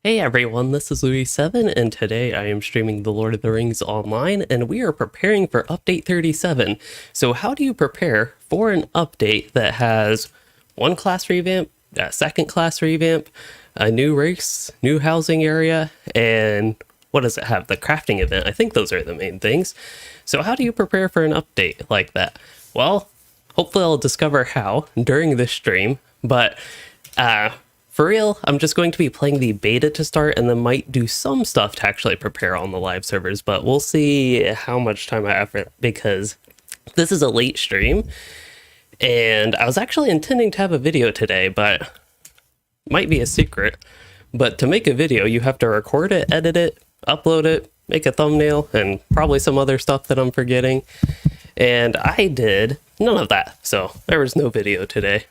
Hey everyone, this is Louis7, and today I am streaming The Lord of the Rings Online, and we are preparing for Update 37. So how do you prepare for an update that has one class revamp, a second class revamp, a new race, new housing area, and what does it have? The crafting event. I think those are the main things. So how do you prepare for an update like that? Well, hopefully I'll discover how during this stream, but for real, I'm just going to be playing the beta to start and then might do some stuff to actually prepare on the live servers, but we'll see how much time I have because this is a late stream and I was actually intending to have a video today, but might be a secret. But to make a video, you have to record it, edit it, upload it, make a thumbnail, and probably some other stuff that I'm forgetting. And I did none of that, so there was no video today.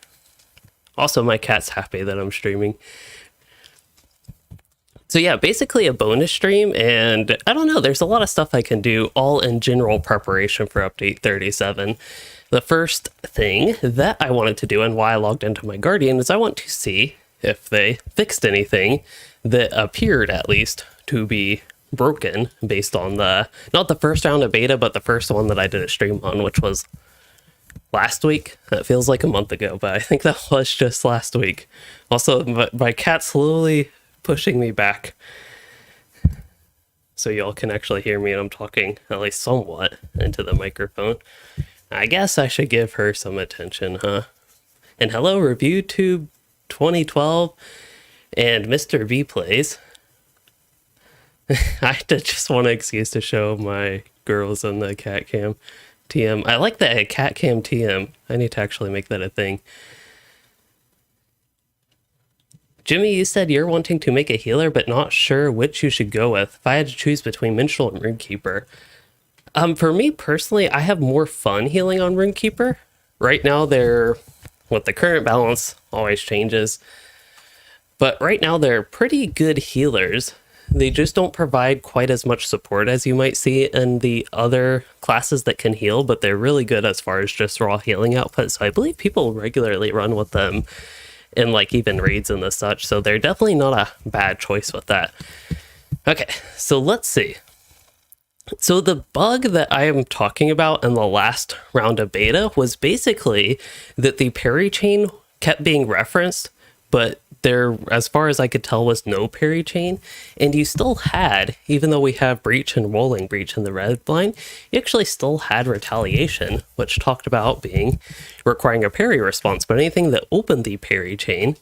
Also, my cat's happy that I'm streaming. So yeah, basically a bonus stream, and I don't know, there's a lot of stuff I can do all in general preparation for Update 37. The first thing that I wanted to do and why I logged into my Guardian is I want to see if they fixed anything that appeared at least to be broken based on not the first round of beta, but the first one that I did a stream on, which was last week. That feels like a month ago, but I think that was just last week. Also, my cat's slowly pushing me back so y'all can actually hear me and I'm talking at least somewhat into the microphone. I guess I should give her some attention, huh? And hello, ReviewTube 2012 and Mr. V Plays. I just want an excuse to show my girls on the cat cam. TM. I like that cat cam TM. I need to actually make that a thing. Jimmy, you said you're wanting to make a healer, but not sure which you should go with. If I had to choose between Minstrel and Runekeeper. For me personally, I have more fun healing on Runekeeper. Right now, with the current balance, always changes. But right now, they're pretty good healers. They just don't provide quite as much support as you might see in the other classes that can heal, but they're really good as far as just raw healing output. So I believe people regularly run with them in like even raids and the such. So they're definitely not a bad choice with that. Okay, so let's see. So the bug that I am talking about in the last round of beta was basically that the parry chain kept being referenced, but there, as far as I could tell, was no parry chain, and you still had, even though we have breach and rolling breach in the red line, you actually still had retaliation, which talked about requiring a parry response, but anything that opened the parry chain,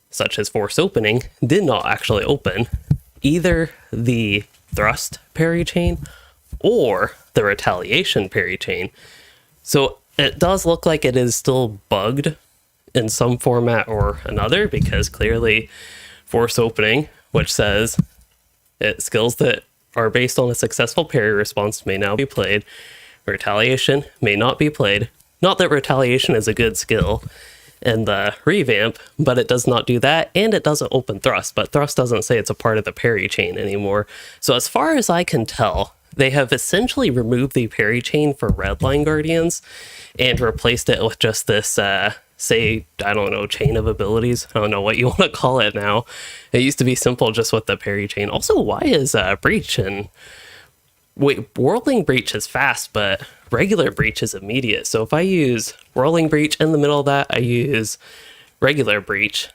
such as force opening, did not actually open either the thrust parry chain or the retaliation parry chain. So it does look like it is still bugged in some format or another, because clearly force opening, which says skills that are based on a successful parry response may now be played. Retaliation may not be played. Not that retaliation is a good skill in the revamp, but it does not do that, and it doesn't open thrust, but thrust doesn't say it's a part of the parry chain anymore. So as far as I can tell, they have essentially removed the parry chain for redline guardians and replaced it with just this say, I don't know, chain of abilities. I don't know what you want to call it now. It used to be simple just with the parry chain. Also, why is breach and whirling breach is fast, but regular breach is immediate. So if I use whirling breach in the middle of that, I use regular breach,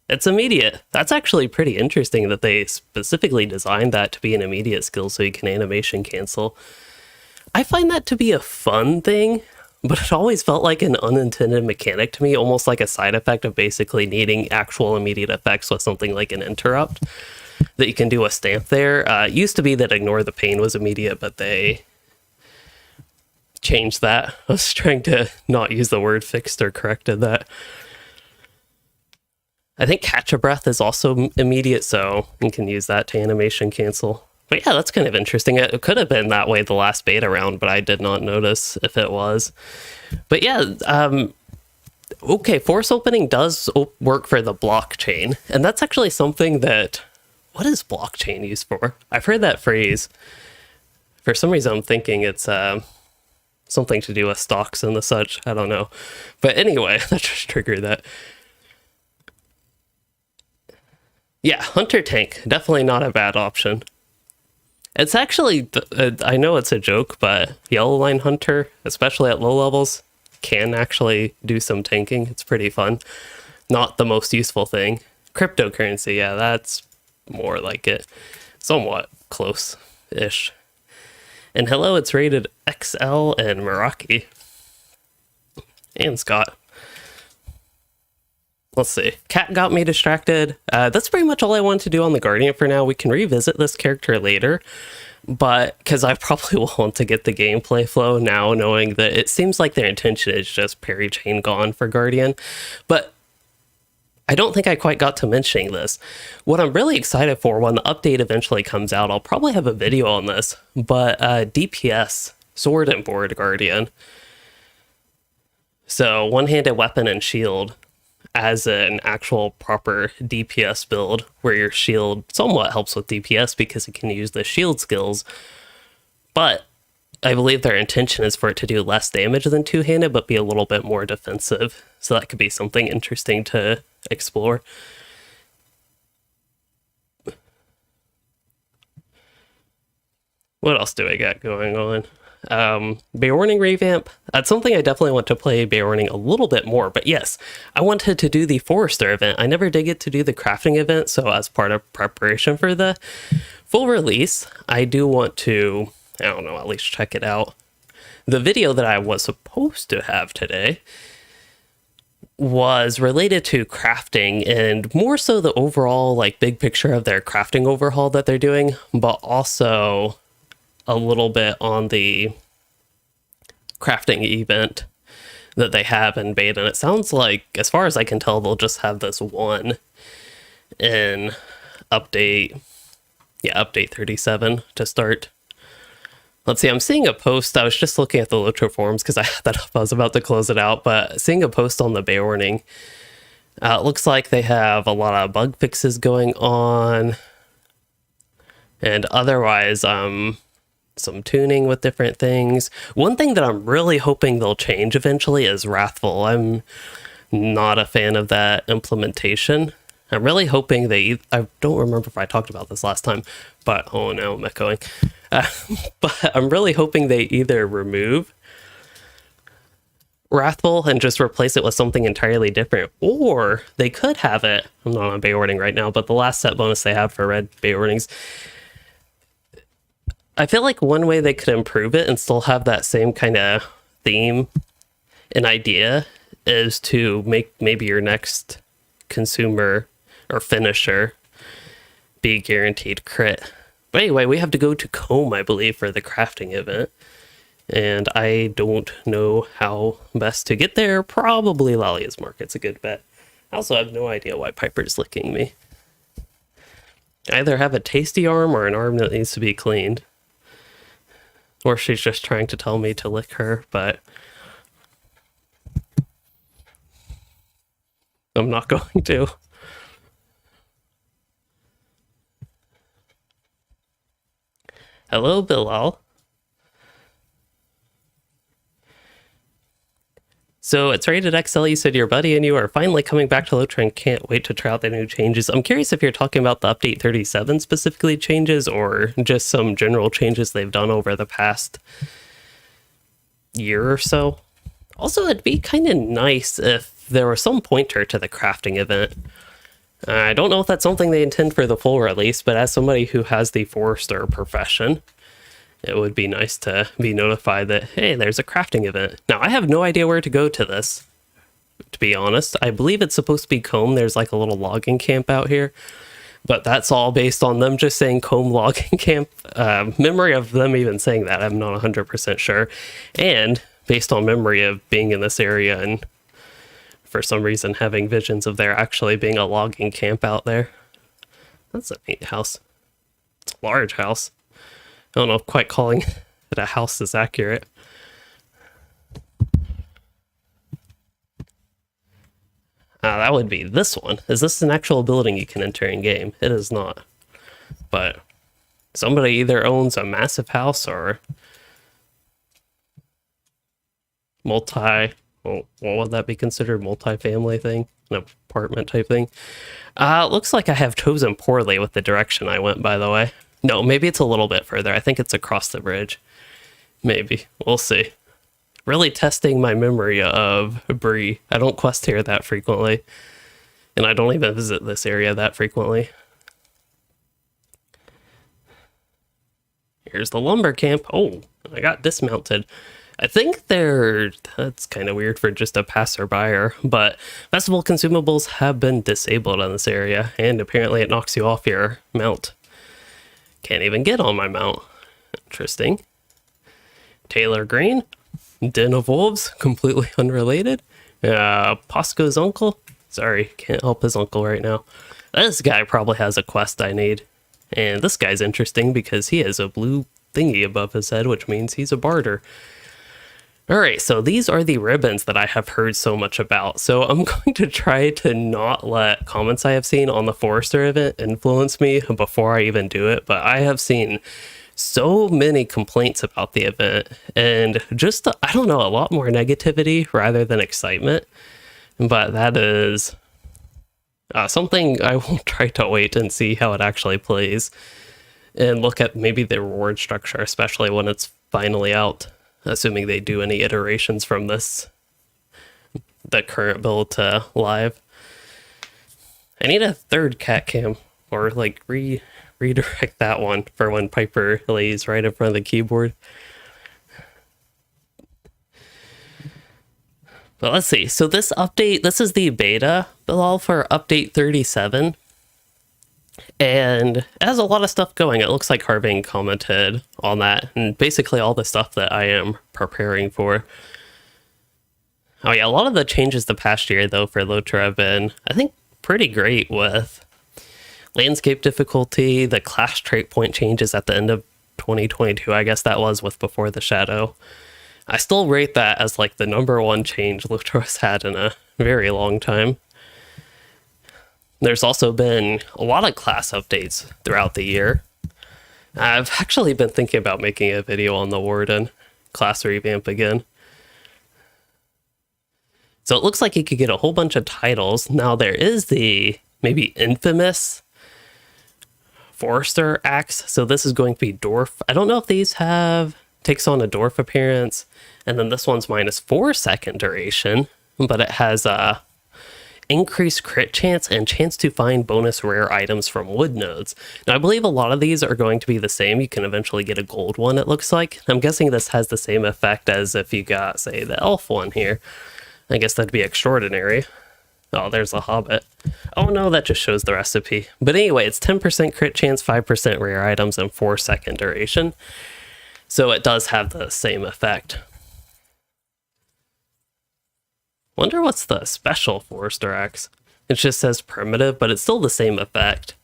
it's immediate. That's actually pretty interesting that they specifically designed that to be an immediate skill so you can animation cancel. I find that to be a fun thing, but it always felt like an unintended mechanic to me, almost like a side effect of basically needing actual immediate effects with something like an interrupt that you can do a stamp there. It used to be that ignore the pain was immediate, but they changed that. I was trying to not use the word fixed or corrected that. I think catch a breath is also immediate, so you can use that to animation cancel. But yeah, that's kind of interesting. It could have been that way the last beta round, but I did not notice if it was. But yeah, okay, force opening does work for the blockchain, and that's actually something that... What is blockchain used for? I've heard that phrase. For some reason, I'm thinking it's something to do with stocks and the such. I don't know. But anyway, that just triggered that. Yeah, Hunter Tank, definitely not a bad option. It's actually, I know it's a joke, but Yellow Line Hunter, especially at low levels, can actually do some tanking. It's pretty fun. Not the most useful thing. Cryptocurrency, yeah, that's more like it. Somewhat close-ish. And hello, it's rated XL and Meraki. And Scott. Let's see. Cat got me distracted. That's pretty much all I wanted to do on the Guardian for now. We can revisit this character later, but because I probably will want to get the gameplay flow now, knowing that it seems like their intention is just parry chain gone for Guardian. But I don't think I quite got to mentioning this. What I'm really excited for when the update eventually comes out, I'll probably have a video on this, but DPS, Sword and Board Guardian. So one-handed weapon and shield as an actual proper DPS build, where your shield somewhat helps with DPS because it can use the shield skills. But I believe their intention is for it to do less damage than two-handed, but be a little bit more defensive. So that could be something interesting to explore. What else do I got going on? Beorning revamp. That's something I definitely want to play Beorning a little bit more, but yes, I wanted to do the Forester event. I never did get to do the crafting event, so as part of preparation for the full release, I do want to, I don't know, at least check it out. The video that I was supposed to have today was related to crafting and more so the overall like big picture of their crafting overhaul that they're doing, but also a little bit on the crafting event that they have in beta. And it sounds like, as far as I can tell, they'll just have this one in update 37 to start. Let's see, I'm seeing a post. I was just looking at the LOTRO forums because I had that up. I was about to close it out, but seeing a post on the Beorning. It looks like they have a lot of bug fixes going on. And otherwise, some tuning with different things. One thing that I'm really hoping they'll change eventually is Wrathful. I'm not a fan of that implementation. I'm really hoping I don't remember if I talked about this last time, but oh no, I'm echoing. But I'm really hoping they either remove Wrathful and just replace it with something entirely different, or they could have it. I'm not on Beorning right now, but the last set bonus they have for red Beornings, I feel like one way they could improve it and still have that same kind of theme and idea is to make maybe your next consumer or finisher be guaranteed crit. But anyway, we have to go to Comb, I believe, for the crafting event. And I don't know how best to get there. Probably Lalia's Market's a good bet. I also have no idea why Piper's licking me. I either have a tasty arm or an arm that needs to be cleaned. Or she's just trying to tell me to lick her, but I'm not going to. Hello, Bilal. So it's rated XL. You said your buddy and you are finally coming back to LOTRO and can't wait to try out the new changes. I'm curious if you're talking about the update 37 specifically changes or just some general changes they've done over the past year or so. Also, it'd be kind of nice if there was some pointer to the crafting event. I don't know if that's something they intend for the full release, but as somebody who has the Forester profession, it would be nice to be notified that, hey, there's a crafting event. Now, I have no idea where to go to this, to be honest. I believe it's supposed to be Comb. There's like a little logging camp out here, but that's all based on them just saying Comb logging camp. Memory of them even saying that, I'm not 100% sure. And based on memory of being in this area and for some reason having visions of there actually being a logging camp out there. That's a neat house. It's a large house. I don't know if quite calling it a house is accurate. That would be this one. Is this an actual building you can enter in game? It is not. But somebody either owns a massive house or multi Well, what would that be considered? Multifamily thing? An apartment type thing? Looks like I have chosen poorly with the direction I went, by the way. No, maybe it's a little bit further. I think it's across the bridge. Maybe. We'll see. Really testing my memory of Bree. I don't quest here that frequently. And I don't even visit this area that frequently. Here's the lumber camp. Oh, I got dismounted. I think that's kind of weird for just a passerby, but festival consumables have been disabled in this area, and apparently it knocks you off your mount. Can't even get on my mount. Interesting. Taylor Green, Den of Wolves, completely unrelated. Posco's uncle. Sorry, can't help his uncle right now. This guy probably has a quest I need. And this guy's interesting because he has a blue thingy above his head, which means he's a barter. Alright, so these are the ribbons that I have heard so much about. So I'm going to try to not let comments I have seen on the Forester event influence me before I even do it, but I have seen so many complaints about the event, and just, I don't know, a lot more negativity rather than excitement. But that is something I will try to wait and see how it actually plays, and look at maybe the reward structure, especially when it's finally out, assuming they do any iterations from the current build to live. I need a third cat cam, or like redirect that one for when Piper lays right in front of the keyboard. But let's see. So this update, this is the beta build for update 37. And it has a lot of stuff going. It looks like Harving commented on that, and basically all the stuff that I am preparing for. Oh yeah, a lot of the changes the past year though for LOTRO have been, I think, pretty great, with landscape difficulty, the class trait point changes at the end of 2022. I guess that was with Before the Shadow. I still rate that as like the #1 change LOTRO has had in a very long time. There's also been a lot of class updates throughout the year. I've actually been thinking about making a video on the Warden class revamp again. So it looks like you could get a whole bunch of titles. Now there is the maybe infamous Forester axe. So this is going to be Dwarf. I don't know if these takes on a Dwarf appearance. And then this one's -4 second duration, but it has a increased crit chance and chance to find bonus rare items from wood nodes. Now I believe a lot of these are going to be the same. You can eventually get a gold one, it looks like. I'm guessing this has the same effect as if you got, say, the elf one here. I guess that'd be extraordinary. Oh, there's a hobbit. Oh no, that just shows the recipe. But anyway, it's 10% crit chance, 5% rare items, and 4 second duration. So it does have the same effect. Wonder what's the special Forester axe. It just says primitive, but it's still the same effect.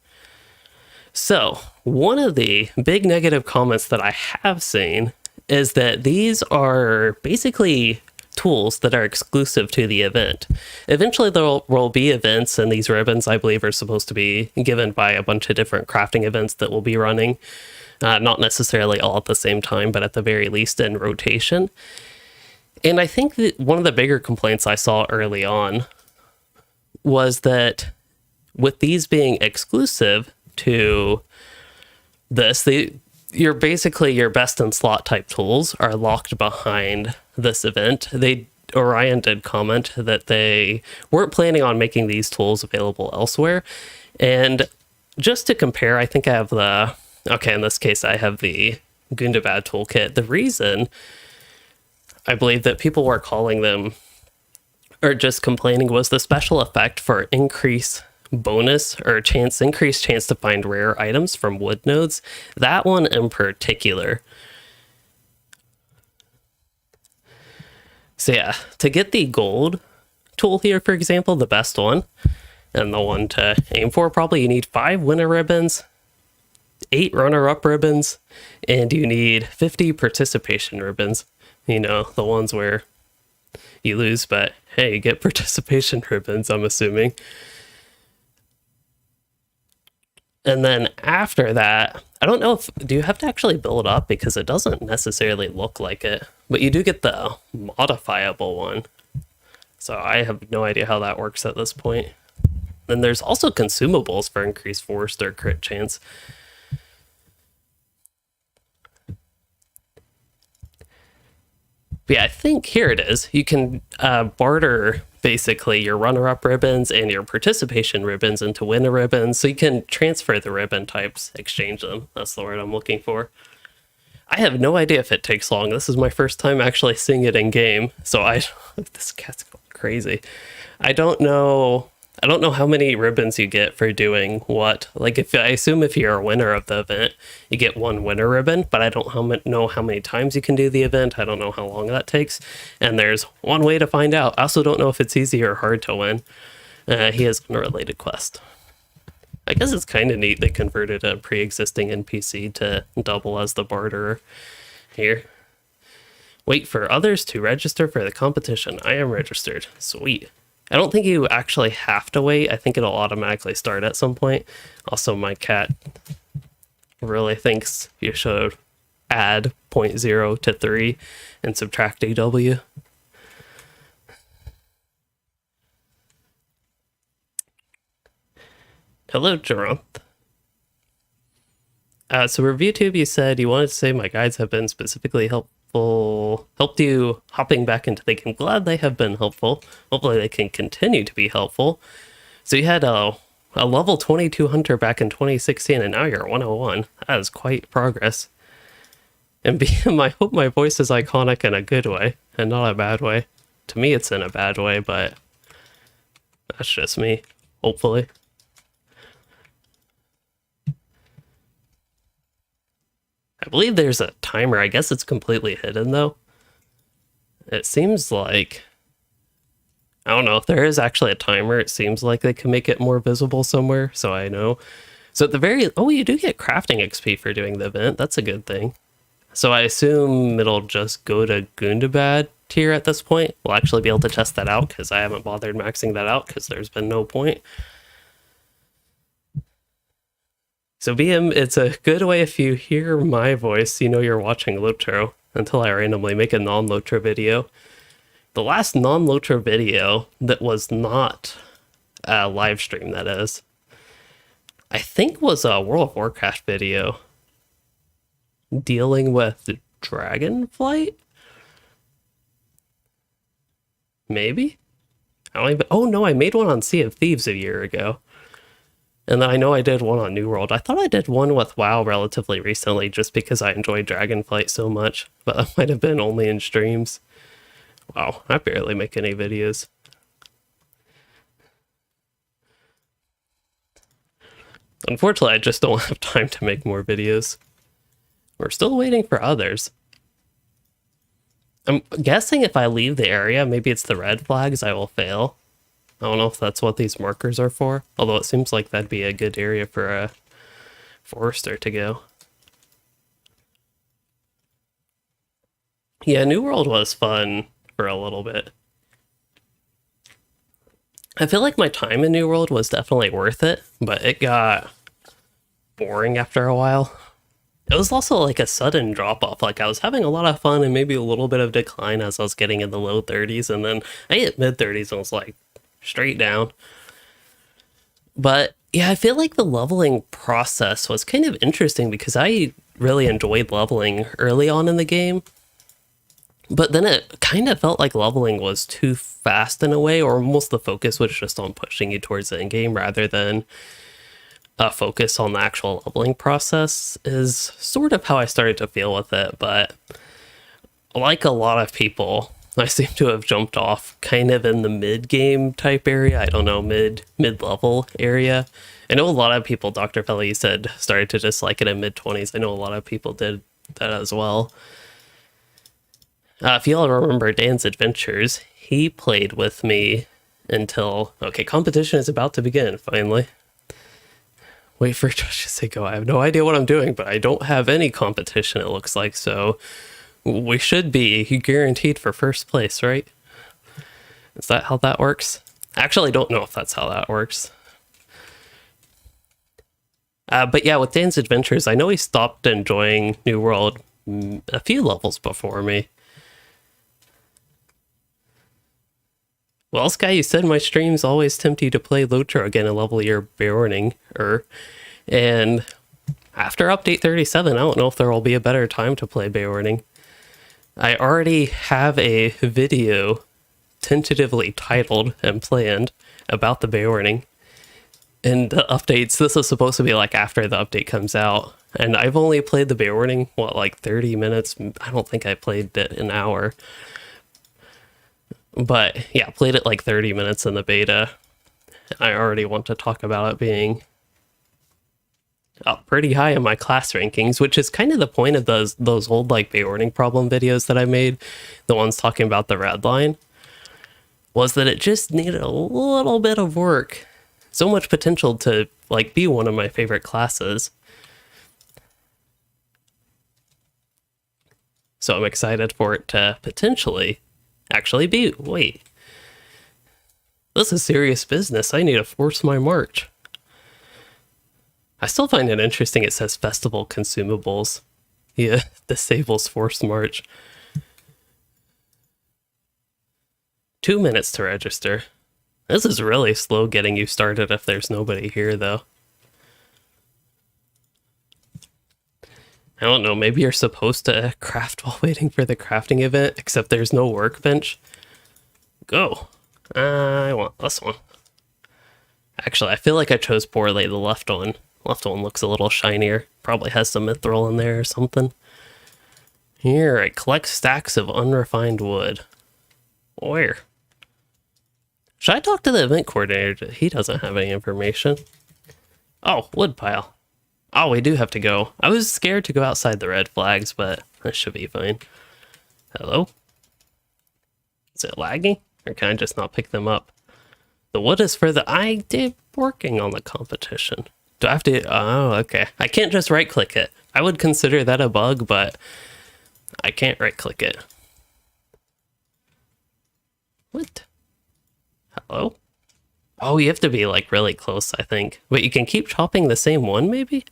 So one of the big negative comments that I have seen is that these are basically tools that are exclusive to the event. Eventually there will be events, and these ribbons, I believe, are supposed to be given by a bunch of different crafting events that will be running. Not necessarily all at the same time, but at the very least in rotation. And I think that one of the bigger complaints I saw early on was that with these being exclusive to this, your best in slot type tools are locked behind this event. Orion did comment that they weren't planning on making these tools available elsewhere. And just to compare, I think I have in this case I have the Gundabad toolkit. The reason I believe that people were calling them, or just complaining, was the special effect for increased bonus or increased chance to find rare items from wood nodes. That one in particular. So yeah, to get the gold tool here, for example, the best one, and the one to aim for, probably you need 5 winner ribbons, 8 runner-up ribbons, and you need 50 participation ribbons. You know, the ones where you lose, but hey, you get participation ribbons, I'm assuming. And then after that, I don't know do you have to actually build up, because it doesn't necessarily look like it, but you do get the modifiable one. So I have no idea how that works at this point. Then there's also consumables for increased force or crit chance. But yeah, I think here it is. You can barter basically your runner-up ribbons and your participation ribbons into winner ribbons. So you can transfer the ribbon types, exchange them. That's the word I'm looking for. I have no idea if it takes long. This is my first time actually seeing it in game. So this cat's going crazy. I don't know how many ribbons you get for doing what. Like, I assume if you're a winner of the event, you get one winner ribbon, but I don't know how many times you can do the event. I don't know how long that takes. And there's one way to find out. I also don't know if it's easy or hard to win. He has an unrelated quest. I guess it's kind of neat they converted a pre-existing NPC to double as the barterer here. Wait for others to register for the competition. I am registered. Sweet. I don't think you actually have to wait. I think it'll automatically start at some point. Also, my cat really thinks you should add 0.0 to 3 and subtract AW. Hello, Geronth. So ReviewTube, you said you wanted to say my guides have been specifically helped you hopping back into the game. Glad they have been helpful. Hopefully they can continue to be helpful. So you had a level 22 hunter back in 2016 and now you're 101. That is quite progress. And BM, I hope my voice is iconic in a good way and not a bad way. To me it's in a bad way, but that's just me, hopefully. I believe there's a timer. I guess it's completely hidden, though. It seems like... I don't know if there is actually a timer. It seems like they can make it more visible somewhere, so I know. So at the very... Oh, you do get crafting XP for doing the event. That's a good thing. So I assume it'll just go to Gundabad tier at this point. We'll actually be able to test that out, because I haven't bothered maxing that out, because there's been no point. So BM, it's a good way if you hear my voice, you know you're watching Lotro, until I randomly make a non-Lotro video. The last non-Lotro video that was not a live stream, that is, I think was a World of Warcraft video dealing with Dragonflight? Maybe? Oh no, I made one on Sea of Thieves a year ago. And then I know I did one on New World. I thought I did one with WoW relatively recently just because I enjoyed Dragonflight so much, but that might have been only in streams. Wow, I barely make any videos. Unfortunately, I just don't have time to make more videos. We're still waiting for others. I'm guessing if I leave the area, maybe it's the red flags, I will fail. I don't know if that's what these markers are for, although it seems like that'd be a good area for a forester to go. Yeah, New World was fun for a little bit. I feel like my time in New World was definitely worth it, but it got boring after a while. It was also like a sudden drop off. Like I was having a lot of fun and maybe a little bit of decline as I was getting in the low 30s, and then I hit mid 30s and was like, straight down. But yeah, I feel like the leveling process was kind of interesting because I really enjoyed leveling early on in the game. But then it kind of felt like leveling was too fast in a way, or almost the focus was just on pushing you towards the end game rather than a focus on the actual leveling process, is sort of how I started to feel with it. But like a lot of people, I seem to have jumped off kind of in the mid-game type area. I don't know, mid-level area. I know a lot of people, Dr. Pelly said, started to dislike it in mid-20s. I know a lot of people did that as well. If you all remember Dan's Adventures, he played with me until... Okay, competition is about to begin, finally. Wait for Josh to say go. I have no idea what I'm doing, but I don't have any competition, it looks like, so... We should be guaranteed for first place, right? Is that how that works? I actually don't know if that's how that works. But yeah, with Dan's Adventures, I know he stopped enjoying New World a few levels before me. Well, Sky, you said my streams always tempt you to play LOTRO again and level your Beorning, and after update 37, I don't know if there will be a better time to play Beorning. I already have a video tentatively titled and planned about the Beorning. And the updates, this is supposed to be like after the update comes out. And I've only played the Beorning, like 30 minutes? I don't think I played it an hour. But yeah, played it like 30 minutes in the beta. I already want to talk about it being up pretty high in my class rankings, which is kind of the point of those old like Beorning problem videos that I made, the ones talking about the red line, was that it just needed a little bit of work. So much potential to like be one of my favorite classes. So I'm excited for it to potentially actually be. Wait, this is serious business. I need to force my march. I still find it interesting it says festival consumables. Yeah, disables forced march. 2 minutes to register. This is really slow getting you started if there's nobody here, though. I don't know, maybe you're supposed to craft while waiting for the crafting event, except there's no workbench. Go. I want this one. Actually, I feel like I chose poorly. The left one looks a little shinier. Probably has some mithril in there or something. Here, I collect stacks of unrefined wood. Where? Should I talk to the event coordinator? He doesn't have any information. Oh, wood pile. Oh, we do have to go. I was scared to go outside the red flags, but that should be fine. Hello? Is it lagging? Or can I just not pick them up? The wood is for the... I did working on the competition. Do I have to... Oh, okay. I can't just right-click it. I would consider that a bug, but I can't right-click it. What? Hello? Oh, you have to be, like, really close, I think. But you can keep chopping the same one, maybe?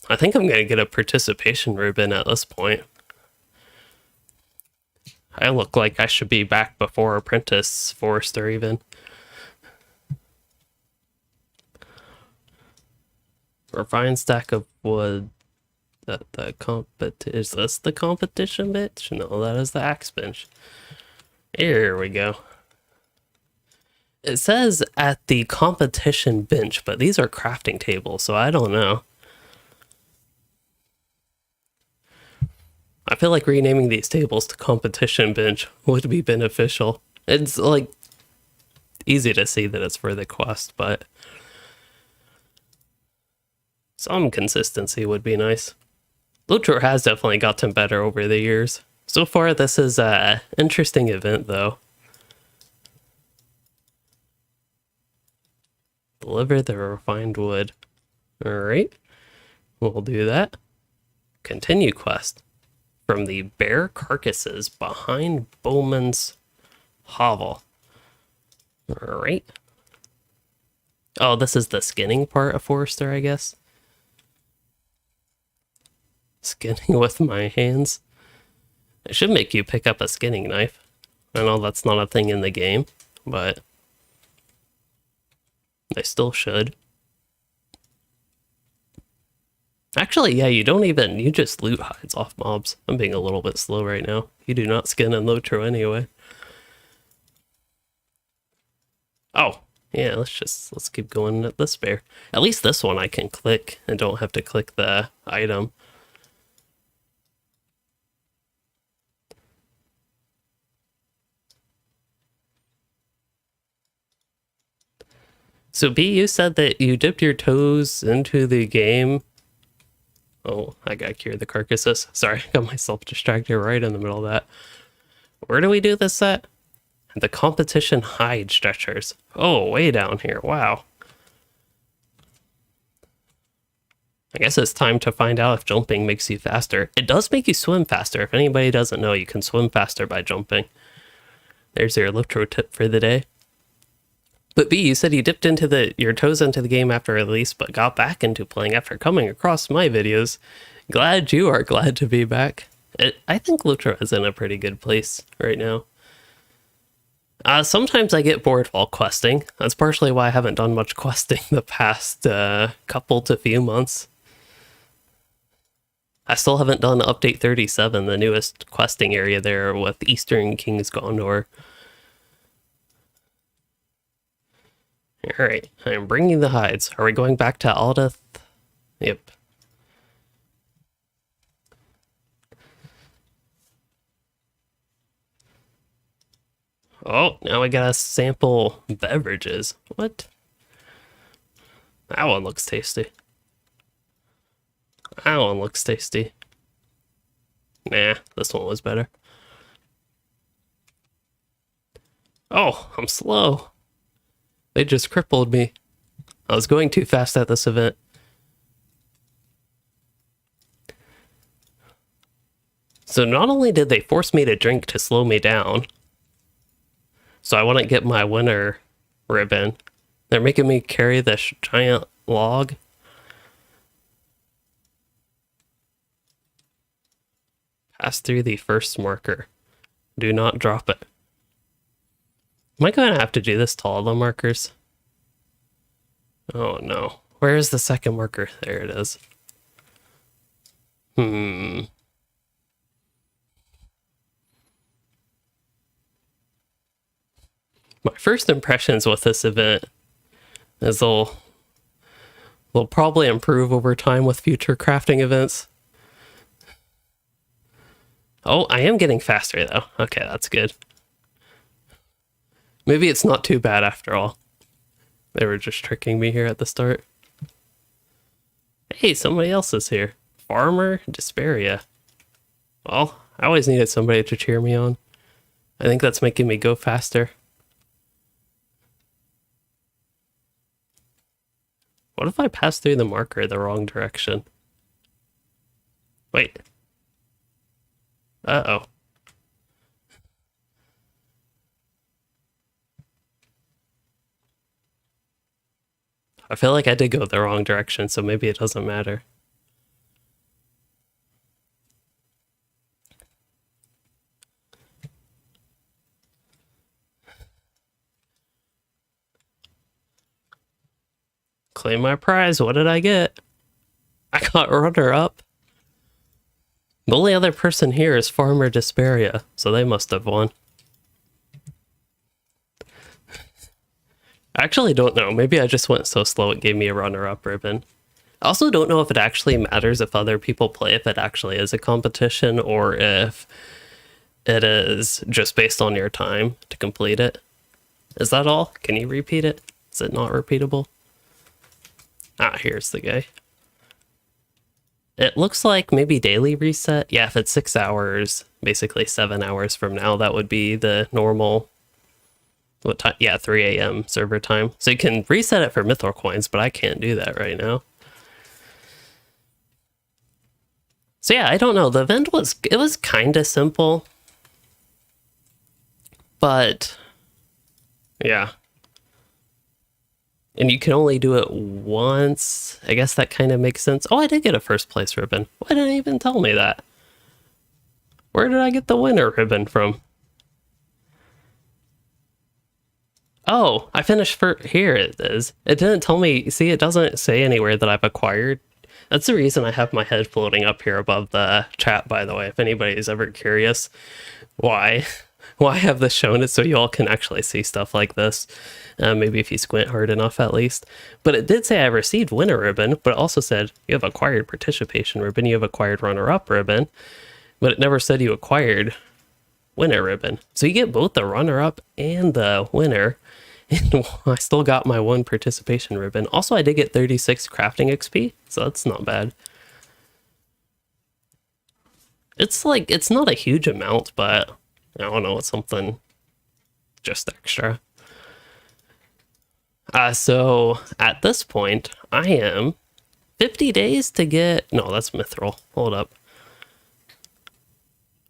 I think I'm going to get a participation ribbon at this point. I look like I should be back before Apprentice Forester, even. Refined stack of wood. Is this the competition bench? No, that is the axe bench. Here we go. It says at the competition bench, but these are crafting tables, so I don't know. I feel like renaming these tables to competition bench would be beneficial. It's like easy to see that it's for the quest, but some consistency would be nice. LOTRO has definitely gotten better over the years. So far, this is an interesting event, though. Deliver the refined wood. Alright, we'll do that. Continue quest. From the bear carcasses behind Bowman's hovel. Alright. Oh, this is the skinning part of Forester, I guess. Skinning with my hands. It should make you pick up a skinning knife. I know that's not a thing in the game, but I still should. Actually, yeah, you just loot hides off mobs. I'm being a little bit slow right now. You do not skin in LOTRO anyway. Oh, yeah, let's keep going at this bear. At least this one I can click and don't have to click the item. So B, you said that you dipped your toes into the game. Oh, I gotta cure the carcasses. Sorry, I got myself distracted right in the middle of that. Where do we do this at? The competition hide stretchers. Oh, way down here. Wow. I guess it's time to find out if jumping makes you faster. It does make you swim faster. If anybody doesn't know, you can swim faster by jumping. There's your LOTRO tip for the day. But B, you said you dipped into your toes into the game after release, but got back into playing after coming across my videos. Glad you are glad to be back. I think LOTRO is in a pretty good place right now. Sometimes I get bored while questing. That's partially why I haven't done much questing the past couple to few months. I still haven't done update 37, the newest questing area there with Eastern King's Gondor. Alright, I'm bringing the hides. Are we going back to Aldith? Yep. Oh, now I gotta sample beverages. What? That one looks tasty. That one looks tasty. Nah, this one was better. Oh, I'm slow. They just crippled me. I was going too fast at this event. So not only did they force me to drink to slow me down, so I wouldn't get my winter ribbon, they're making me carry this giant log. Pass through the first marker. Do not drop it. Am I going to have to do this to all the markers? Oh no. Where is the second marker? There it is. My first impressions with this event is they'll probably improve over time with future crafting events. Oh, I am getting faster though. Okay, that's good. Maybe it's not too bad after all. They were just tricking me here at the start. Hey, somebody else is here. Farmer Desperia. Well, I always needed somebody to cheer me on. I think that's making me go faster. What if I pass through the marker the wrong direction? Wait. Uh-oh. I feel like I did go the wrong direction, so maybe it doesn't matter. Claim my prize. What did I get? I got runner-up. The only other person here is Farmer Desperia, so they must have won. I actually don't know. Maybe I just went so slow it gave me a runner-up ribbon. I also don't know if it actually matters if other people play, if it actually is a competition, or if it is just based on your time to complete it. Is that all? Can you repeat it? Is it not repeatable? Ah, here's the guy. It looks like maybe daily reset. Yeah, if it's 6 hours, basically 7 hours from now, that would be the normal... What time? Yeah, 3 a.m. server time. So you can reset it for Mythril coins, but I can't do that right now. So yeah, I don't know. The event was kind of simple. But yeah. And you can only do it once. I guess that kind of makes sense. Oh, I did get a first place ribbon. Why didn't it even tell me that? Where did I get the winner ribbon from? Oh, I finished for here it is. It didn't tell me. See, it doesn't say anywhere that I've acquired. That's the reason I have my head floating up here above the chat, by the way, if anybody's ever curious why I have this shown, it so you all can actually see stuff like this. Maybe if you squint hard enough at least. But it did say I received winner ribbon, but it also said you have acquired participation ribbon, you have acquired runner-up ribbon, but it never said you acquired winner ribbon. So you get both the runner-up and the winner. And I still got my 1 participation ribbon. Also, I did get 36 crafting XP, so that's not bad. It's like, it's not a huge amount, but I don't know, it's something just extra. So at this point, I am 50 days to get... No, that's Mithril. Hold up.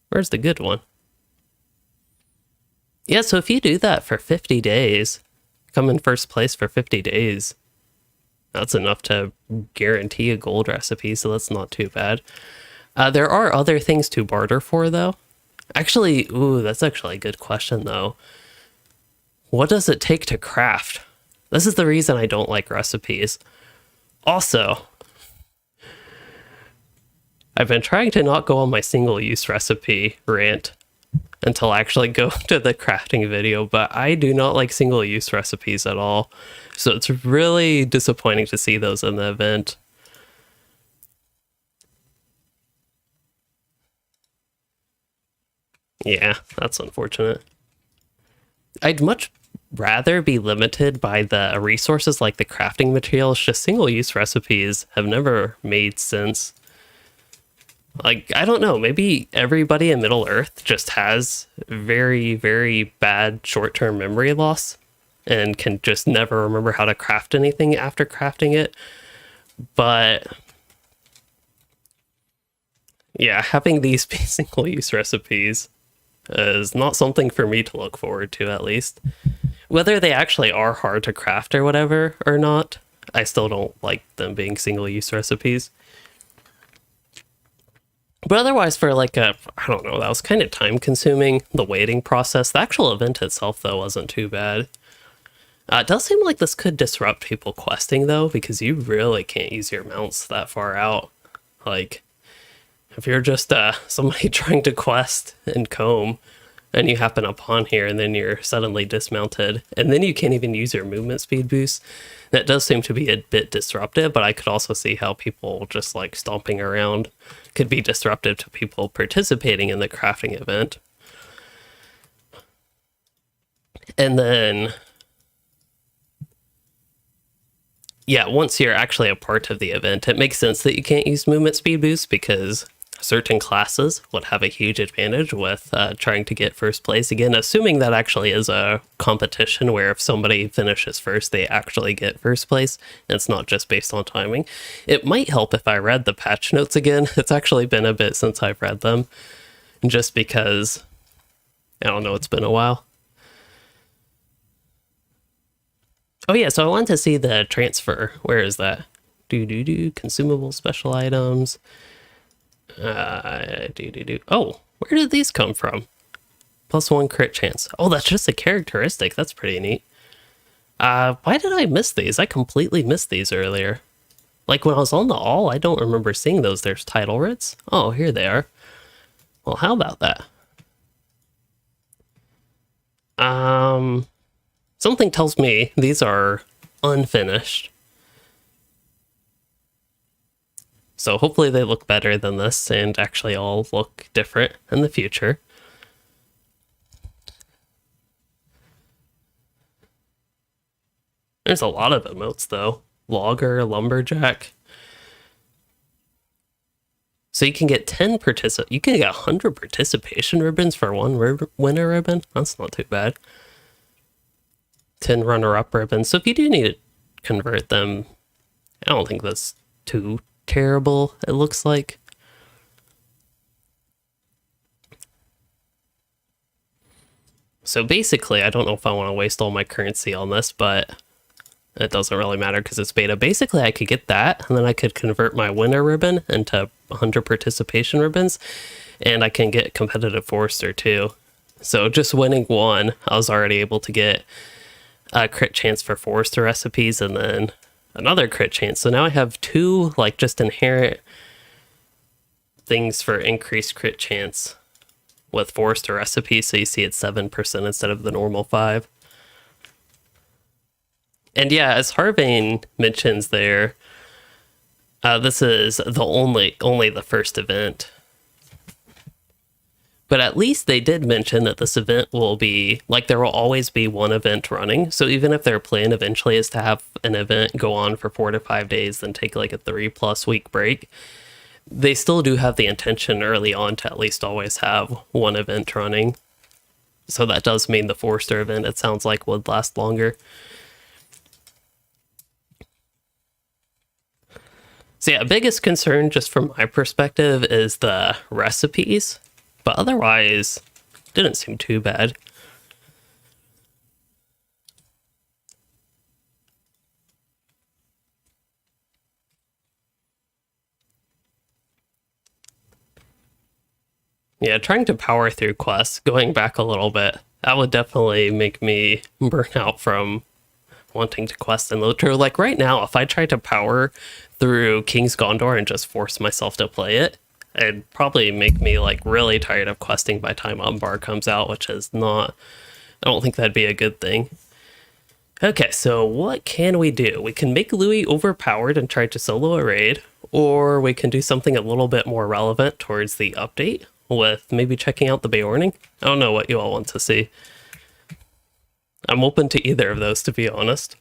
Where's the good one? Yeah, so if you do that for 50 days, come in first place for 50 days, that's enough to guarantee a gold recipe, so that's not too bad. There are other things to barter for, though. Actually, ooh, that's actually a good question, though. What does it take to craft? This is the reason I don't like recipes. Also, I've been trying to not go on my single-use recipe rant until I actually go to the crafting video, but I do not like single-use recipes at all. So it's really disappointing to see those in the event. Yeah, that's unfortunate. I'd much rather be limited by the resources like the crafting materials. Just single-use recipes have never made sense. Like, I don't know, maybe everybody in Middle Earth just has very, very bad short-term memory loss and can just never remember how to craft anything after crafting it. But yeah, having these be single-use recipes is not something for me to look forward to, at least. Whether they actually are hard to craft or whatever or not, I still don't like them being single-use recipes. But otherwise, for like I don't know, that was kind of time consuming, the waiting process. The actual event itself, though, wasn't too bad. It does seem like this could disrupt people questing, though, because you really can't use your mounts that far out. Like, if you're just somebody trying to quest and comb, and you happen upon here, and then you're suddenly dismounted, and then you can't even use your movement speed boost, that does seem to be a bit disruptive, but I could also see how people just like stomping around could be disruptive to people participating in the crafting event. And then, yeah, once you're actually a part of the event, it makes sense that you can't use movement speed boost because certain classes would have a huge advantage with trying to get first place. Again, assuming that actually is a competition where if somebody finishes first, they actually get first place. And it's not just based on timing. It might help if I read the patch notes again. It's actually been a bit since I've read them, just because, I don't know, it's been a while. Oh yeah, so I wanted to see the transfer. Where is that? Consumable special items. Oh, where did these come from? +1 crit chance. Oh, that's just a characteristic. That's pretty neat. Why did I miss these? I completely missed these earlier. Like when I was on the all, I don't remember seeing those. There's title writs. Oh, here they are. Well, how about that? Something tells me these are unfinished. So hopefully they look better than this and actually all look different in the future. There's a lot of emotes though. Logger, lumberjack. So you can get 10 you can get 100 participation ribbons for one winner ribbon. That's not too bad. 10 runner-up ribbons. So if you do need to convert them, I don't think that's too terrible, it looks like. So basically, I don't know if I want to waste all my currency on this, but it doesn't really matter because it's beta. Basically, I could get that, and then I could convert my winner ribbon into 100 participation ribbons, and I can get competitive Forester too. So just winning one, I was already able to get a crit chance for Forester recipes, and then another crit chance. So now I have two like just inherent things for increased crit chance with Forester recipes. So you see it's 7% instead of the normal 5. And yeah, as Harvane mentions there, this is the only the first event. But at least they did mention that this event will be, like, there will always be one event running. So even if their plan eventually is to have an event go on for 4 to 5 days, then take like a 3+ week break, they still do have the intention early on to at least always have one event running. So that does mean the Forester event, it sounds like, would last longer. So yeah, biggest concern just from my perspective is the recipes. But otherwise, didn't seem too bad. Yeah, trying to power through quests, going back a little bit. That would definitely make me burn out from wanting to quest in Lotro. Like right now, if I tried to power through King's Gondor and just force myself to play it, it'd probably make me like really tired of questing by time Umbar comes out, which is not, I don't think that'd be a good thing. Okay, so what can we do? We can make Louis overpowered and try to solo a raid, or we can do something a little bit more relevant towards the update with maybe checking out the Beorning. I don't know what you all want to see. I'm open to either of those, to be honest.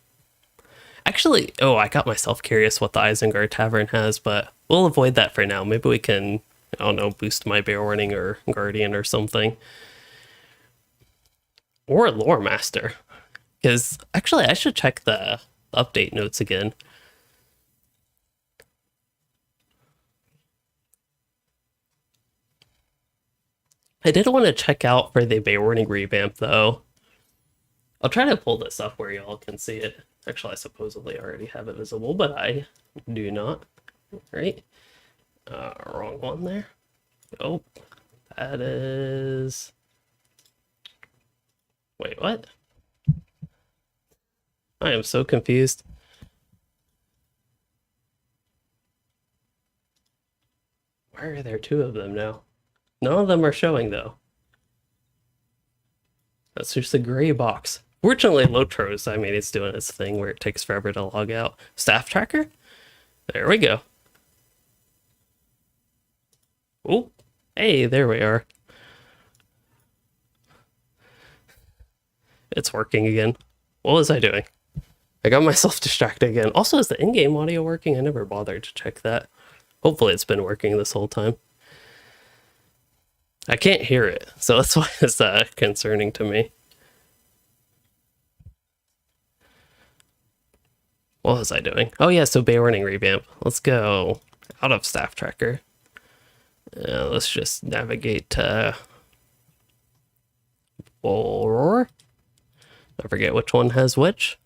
Actually, oh, I got myself curious what the Isengard Tavern has, but we'll avoid that for now. Maybe we can, I don't know, boost my Beorning or Guardian or something. Or Lore Master. Because, actually, I should check the update notes again. I did want to check out for the Beorning revamp, though. I'll try to pull this up where y'all can see it. Actually, I supposedly already have it visible, but I do not. Right? Wrong one there. Oh, that is... Wait, what? I am so confused. Why are there two of them now? None of them are showing, though. That's just a gray box. Fortunately, Lotro's, I mean, it's doing its thing where it takes forever to log out. Staff tracker? There we go. Oh, hey, there we are. It's working again. What was I doing? I got myself distracted again. Also, is the in-game audio working? I never bothered to check that. Hopefully it's been working this whole time. I can't hear it, so that's why it's concerning to me. What was I doing? Oh yeah, so Beorning revamp. Let's go out of staff tracker. Let's just navigate to Aurora. I forget which one has which.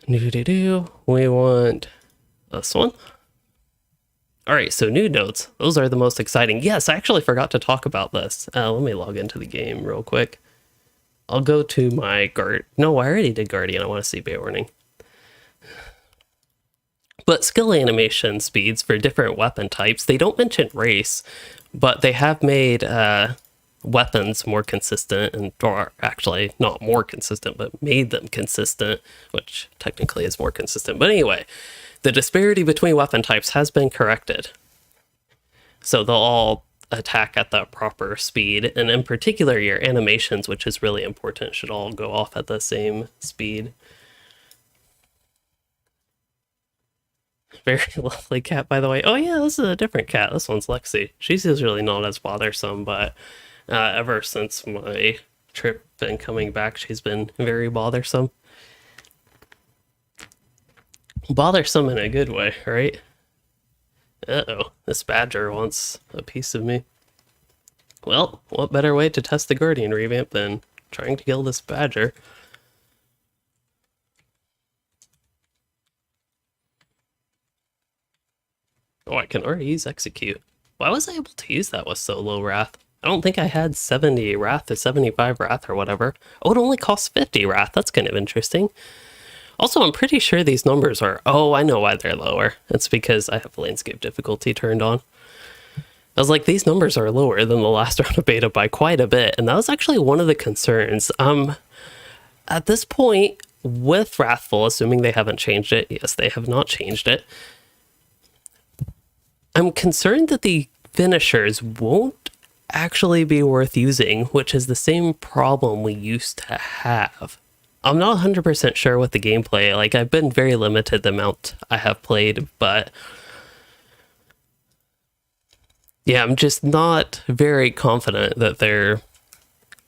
We want this one. All right, so new notes. Those are the most exciting. Yes, I actually forgot to talk about this. Let me log into the game real quick. I'll go to my guard. No, I already did Guardian. I want to see Beorning. But skill animation speeds for different weapon types. They don't mention race, but they have made weapons more consistent, and or actually not more consistent, but made them consistent, which technically is more consistent. But anyway, the disparity between weapon types has been corrected. So they'll all attack at the proper speed, and in particular your animations, which is really important, should all go off at the same speed. Very lovely cat, by the way. Oh yeah, this is a different cat. This one's Lexi. She's usually not as bothersome, but ever since my trip and coming back, she's been very bothersome. Bothersome in a good way, right? Uh-oh, this badger wants a piece of me. Well, what better way to test the Guardian revamp than trying to kill this badger? Oh, I can already use execute. Why was I able to use that with so low wrath? I don't think I had 70 wrath or 75 wrath or whatever. Oh, it only costs 50 wrath. That's kind of interesting. Also, I'm pretty sure these numbers are... Oh, I know why they're lower. It's because I have landscape difficulty turned on. I was like, these numbers are lower than the last round of beta by quite a bit, and that was actually one of the concerns. At this point, with Wrathful, assuming they haven't changed it, yes, they have not changed it, I'm concerned that the finishers won't actually be worth using, which is the same problem we used to have. I'm not 100% sure with the gameplay. Like, I've been very limited the amount I have played, but yeah, I'm just not very confident that they're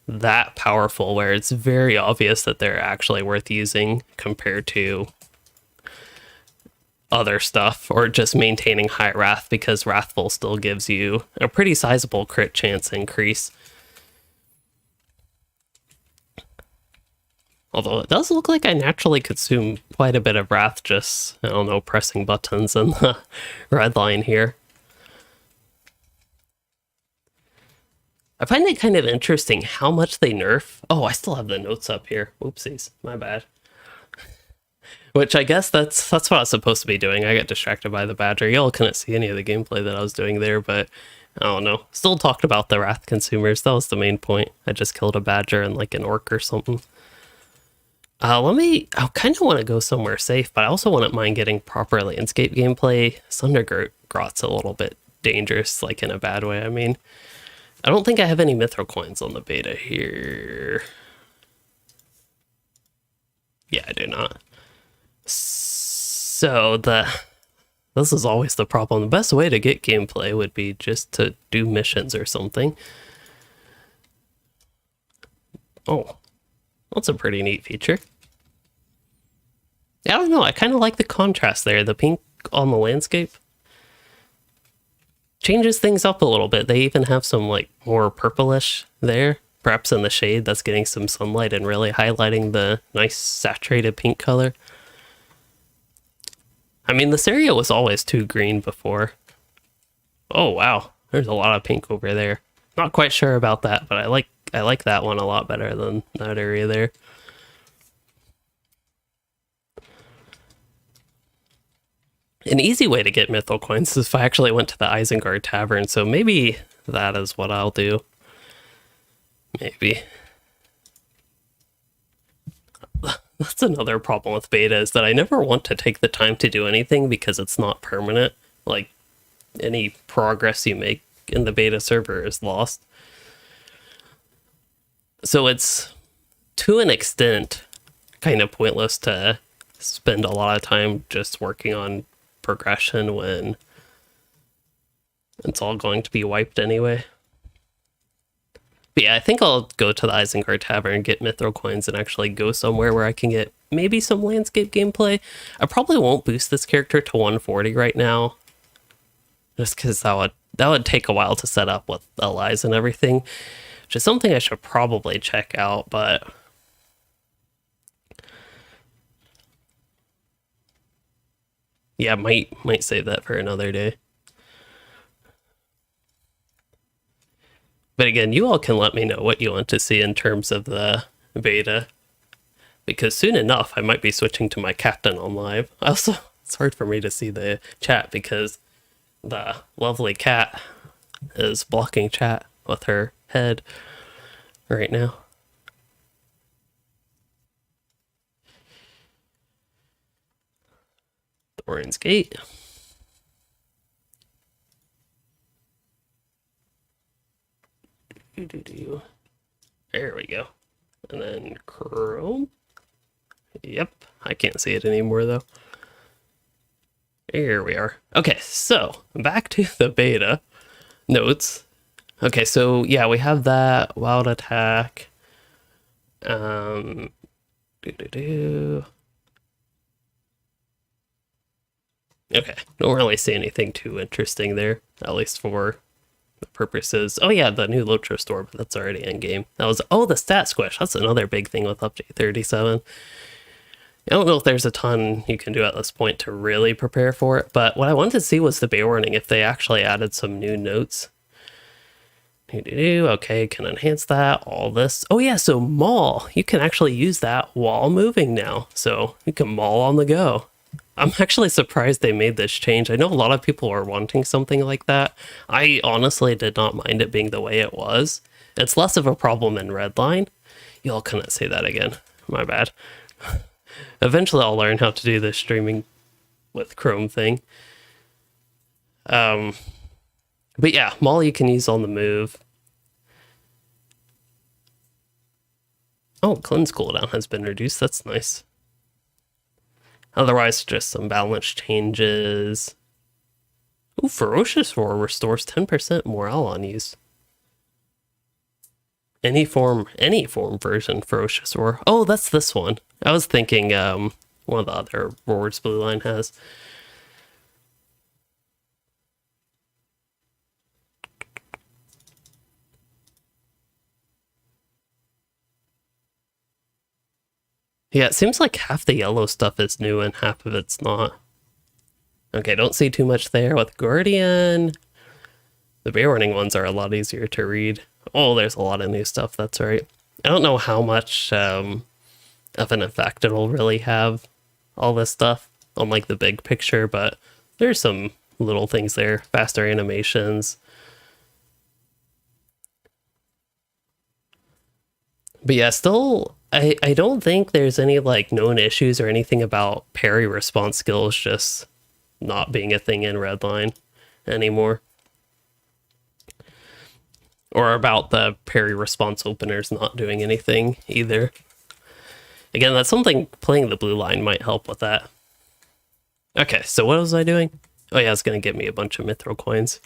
that powerful where it's very obvious that they're actually worth using compared to other stuff, or just maintaining high wrath, because Wrathful still gives you a pretty sizable crit chance increase. Although it does look like I naturally consume quite a bit of wrath just, I don't know, pressing buttons in the red line here. I find it kind of interesting how much they nerf. Oh, I still have the notes up here. Whoopsies, my bad. Which I guess that's what I was supposed to be doing. I got distracted by the badger. Y'all couldn't see any of the gameplay that I was doing there, but I don't know. Still talked about the wrath consumers. That was the main point. I just killed a badger and like an orc or something. I kind of want to go somewhere safe, but I also wouldn't mind getting proper landscape gameplay. Sundergrot's a little bit dangerous, like in a bad way. I mean, I don't think I have any mithril coins on the beta here. Yeah, I do not. So this is always the problem. The best way to get gameplay would be just to do missions or something. Oh, that's a pretty neat feature. I don't know, I kind of like the contrast there. The pink on the landscape changes things up a little bit. They even have some like more purplish there, perhaps in the shade that's getting some sunlight and really highlighting the nice saturated pink color. I mean, this area was always too green before. Oh wow, there's a lot of pink over there. Not quite sure about that, but I like that one a lot better than that area there. An easy way to get mithril coins is if I actually went to the Isengard Tavern, so maybe that is what I'll do. Maybe. That's another problem with beta, is that I never want to take the time to do anything because it's not permanent. Like, any progress you make in the beta server is lost. So it's, to an extent, kind of pointless to spend a lot of time just working on progression when it's all going to be wiped anyway. But yeah, I think I'll go to the Isengard Tavern and get mithril coins and actually go somewhere where I can get maybe some landscape gameplay. I probably won't boost this character to 140 right now, just because that would take a while to set up with allies and everything, which is something I should probably check out, but yeah, might save that for another day. But again, you all can let me know what you want to see in terms of the beta, because soon enough I might be switching to my captain on live. Also, it's hard for me to see the chat because the lovely cat is blocking chat with her head right now. Thorin's Gate. There we go. And then Chrome. Yep, I can't see it anymore though. Here we are. Okay, so back to the beta notes. Okay, so yeah, we have that wild attack. Okay, don't really see anything too interesting there, at least for the purposes. Oh yeah, the new LOTRO store, but that's already in game. That was, oh, the stat squish. That's another big thing with update 37. I don't know if there's a ton you can do at this point to really prepare for it, but what I wanted to see was the bear warning, if they actually added some new notes. Okay, can enhance that, all this. Oh yeah, so maul, you can actually use that while moving now. So you can maul on the go. I'm actually surprised they made this change. I know a lot of people are wanting something like that. I honestly did not mind it being the way it was. It's less of a problem in Redline. Y'all couldn't say that again. My bad. Eventually I'll learn how to do this streaming with Chrome thing. But yeah, maul you can use on the move. Oh, cleanse cooldown has been reduced. That's nice. Otherwise, just some balance changes. Ooh, Ferocious Roar restores 10% morale on use. Any form version, Ferocious Roar. Oh, that's this one. I was thinking one of the other roars Blue Line has. Yeah, it seems like half the yellow stuff is new and half of it's not. Okay, don't see too much there with Guardian. The bear warning ones are a lot easier to read. Oh, there's a lot of new stuff, that's right. I don't know how much of an effect it'll really have, all this stuff, on like the big picture, but there's some little things there. Faster animations. But yeah, still, I don't think there's any like known issues or anything about parry response skills just not being a thing in Redline anymore. Or about the parry response openers not doing anything either. Again, that's something playing the blue line might help with that. Okay, so what was I doing? Oh yeah, it's gonna give me a bunch of mithril coins.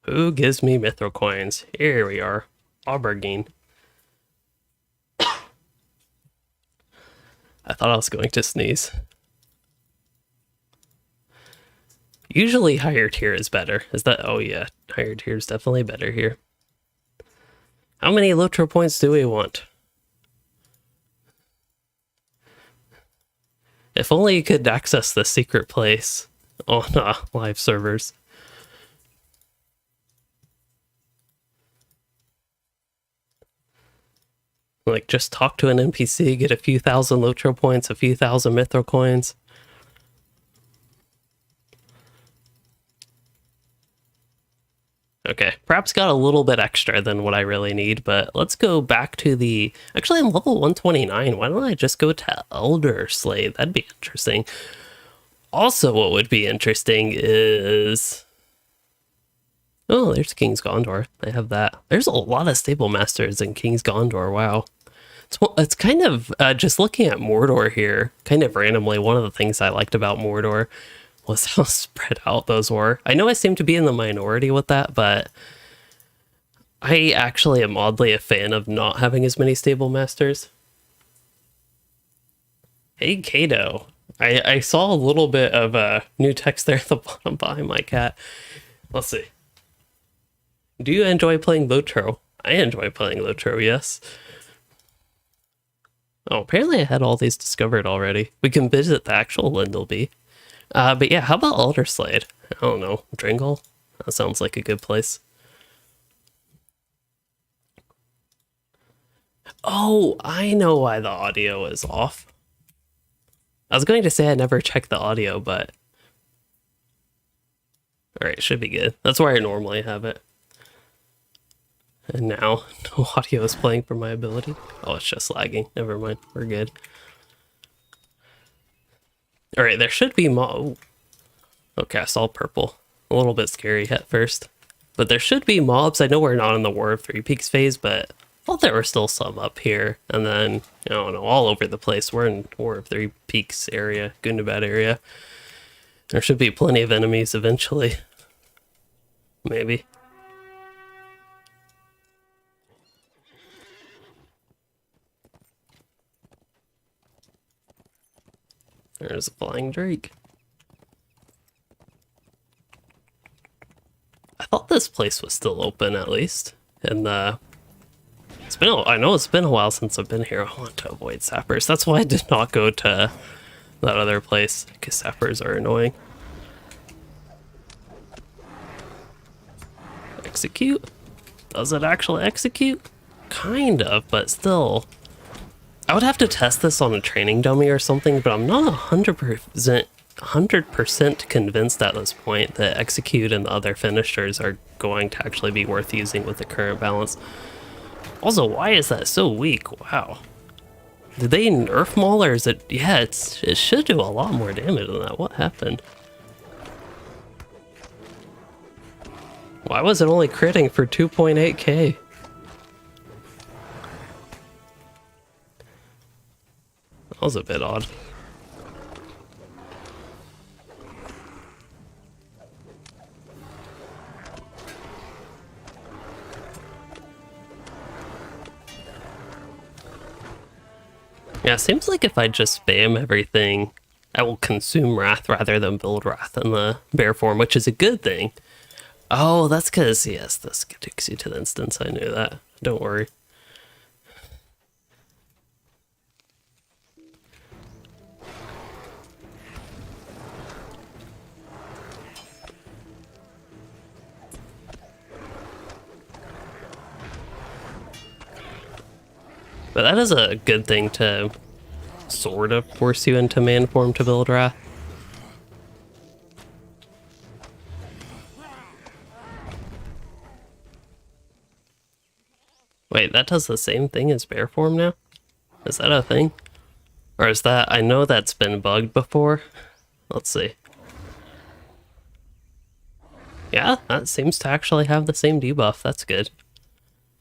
Who gives me mithril coins? Here we are. Aubergine. I thought I was going to sneeze. Usually higher tier is better. Is that? Oh yeah, higher tier is definitely better here. How many LOTRO points do we want? If only you could access the secret place on live servers. Like, just talk to an NPC, get a few thousand LOTRO points, a few thousand mithril coins. Okay, perhaps got a little bit extra than what I really need, but let's go back to the... Actually, I'm level 129. Why don't I just go to Elder Slave? That'd be interesting. Also, what would be interesting is... Oh, there's King's Gondor. I have that. There's a lot of stable masters in King's Gondor. Wow. It's kind of, just looking at Mordor here, kind of randomly, one of the things I liked about Mordor was how spread out those were. I know I seem to be in the minority with that, but I actually am oddly a fan of not having as many stable masters. Hey, Kato. I saw a little bit of new text there at the bottom behind my cat. Let's see. Do you enjoy playing LOTRO? I enjoy playing LOTRO, yes. Oh, apparently I had all these discovered already. We can visit the actual Lindleby. But yeah, how about Elderslade? I don't know. Dringle? That sounds like a good place. Oh, I know why the audio is off. I was going to say I never checked the audio, but... Alright, should be good. That's where I normally have it. And now, no audio is playing for my ability. Oh, it's just lagging. Never mind. We're good. Alright, there should be Okay, I saw purple. A little bit scary at first. But there should be mobs. I know we're not in the War of Three Peaks phase, but I thought there were still some up here. And then, I don't know, all over the place. We're in War of Three Peaks area, Gundabad area. There should be plenty of enemies eventually. Maybe. There's a flying drake. I thought this place was still open at least. And it's been I know it's been a while since I've been here. I want to avoid sappers. That's why I did not go to that other place, because sappers are annoying. Execute? Does it actually execute? Kind of, but still. I would have to test this on a training dummy or something, but I'm not 100% convinced at this point that execute and the other finishers are going to actually be worth using with the current balance. Also, why is that so weak? Wow. Did they nerf Maul, or is it... Yeah, it should do a lot more damage than that. What happened? Why was it only critting for 2.8k? That was a bit odd. Yeah, seems like if I just spam everything, I will consume Wrath rather than build Wrath in the bear form, which is a good thing. Oh, that's because, yes, this takes you to the instance. I knew that. Don't worry. But that is a good thing to sort of force you into man form to build Wrath. Wait, that does the same thing as bear form now? Is that a thing? Or is that... I know that's been bugged before. Let's see. Yeah, that seems to actually have the same debuff. That's good.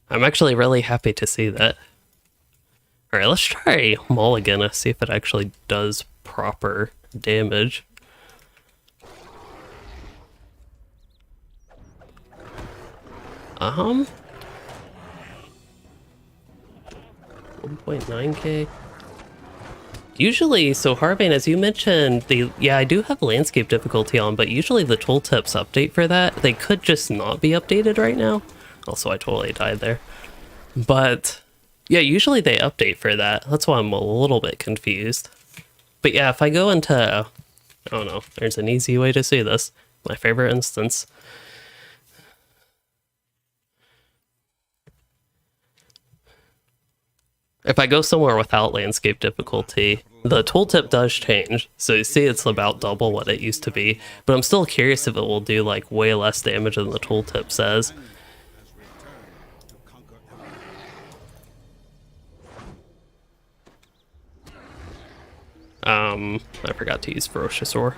I'm actually really happy to see that. Alright, let's try Mulligan to see if it actually does proper damage. 1.9k. Usually, so Harbane, as you mentioned, I do have landscape difficulty on, but usually the tooltips update for that. They could just not be updated right now. Also, I totally died there. But yeah, usually they update for that. That's why I'm a little bit confused. But yeah, if I go into, I don't know, there's an easy way to see this. My favorite instance. If I go somewhere without landscape difficulty, the tooltip does change. So you see it's about double what it used to be, but I'm still curious if it will do like way less damage than the tooltip says. I forgot to use Ferocious Roar.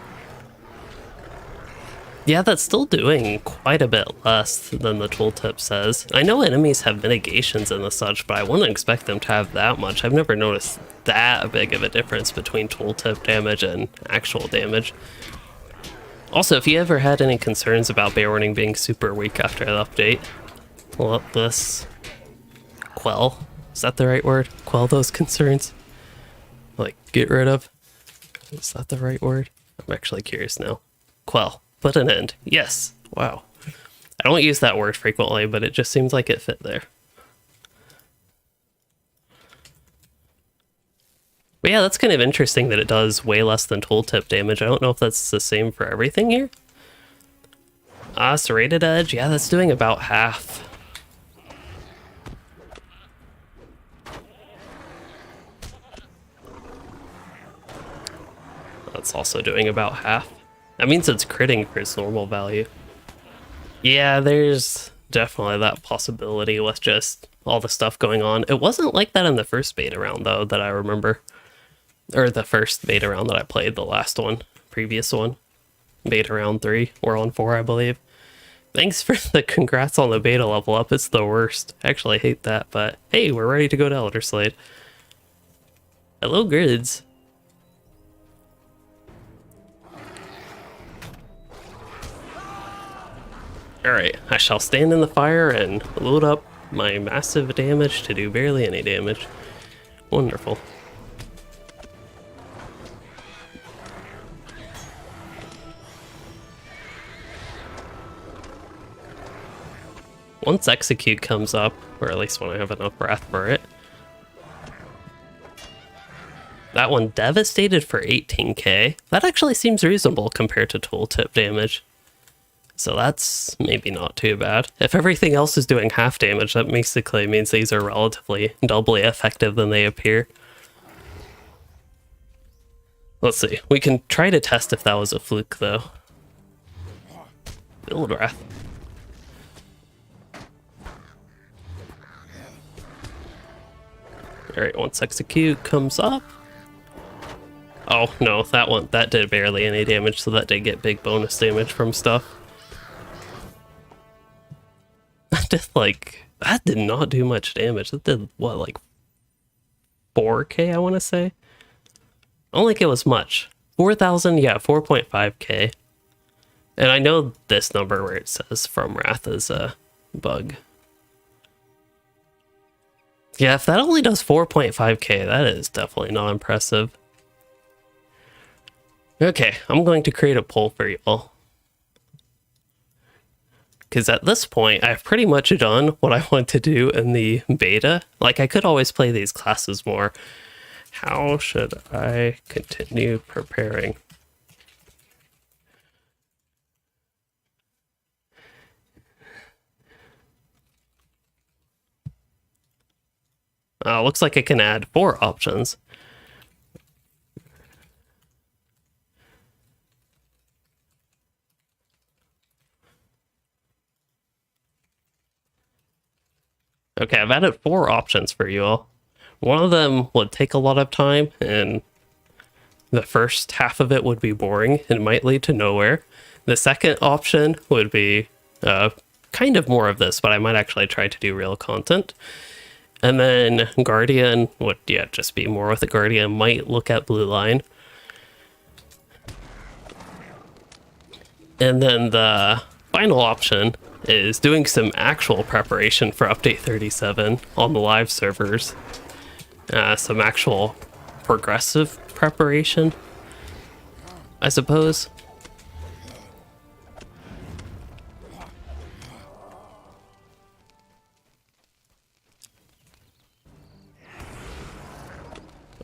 Yeah, that's still doing quite a bit less than the tooltip says. I know enemies have mitigations and the such, but I wouldn't expect them to have that much. I've never noticed that big of a difference between tooltip damage and actual damage. Also, if you ever had any concerns about Bearwarning being super weak after the update, let this quell. Is that the right word? Quell those concerns? Like, get rid of? Is that the right word? I'm actually curious now. Quell. Put an end. Yes. Wow. I don't use that word frequently, but it just seems like it fit there. But yeah, that's kind of interesting that it does way less than tooltip damage. I don't know if that's the same for everything here. Serrated Edge. Yeah, that's doing about half. That's also doing about half. That means it's critting for its normal value. Yeah, there's definitely that possibility with just all the stuff going on. It wasn't like that in the first beta round, though, that I remember. Or the first beta round that I played, the last one, previous one. Beta round 3, or on 4, I believe. Thanks for the congrats on the beta level up. It's the worst. I actually hate that, but hey, we're ready to go to Elder Slade. Hello, grids. Alright, I shall stand in the fire and load up my massive damage to do barely any damage. Wonderful. Once Execute comes up, or at least when I have enough breath for it. That one devastated for 18k. That actually seems reasonable compared to tooltip damage. So that's maybe not too bad. If everything else is doing half damage, that basically means these are relatively doubly effective than they appear. Let's see. We can try to test if that was a fluke, though. Build Wrath. Alright, once Execute comes up. Oh, no, that did barely any damage, so that did get big bonus damage from stuff. That did not do much damage. That did, what, like 4k, I want to say? I don't think it was much. 4,000, yeah, 4.5k. And I know this number where it says from Wrath is a bug. Yeah, if that only does 4.5k, that is definitely not impressive. Okay, I'm going to create a poll for y'all. Because at this point, I've pretty much done what I want to do in the beta. Like, I could always play these classes more. How should I continue preparing? Looks like it can add 4 options. Okay, I've added 4 options for you all. One of them would take a lot of time, and the first half of it would be boring and might lead to nowhere. The second option would be kind of more of this, but I might actually try to do real content. And then Guardian would, just be more with the Guardian. Might look at Blue Line. And then the final option is doing some actual preparation for update 37 on the live servers. Some actual progressive preparation, I suppose.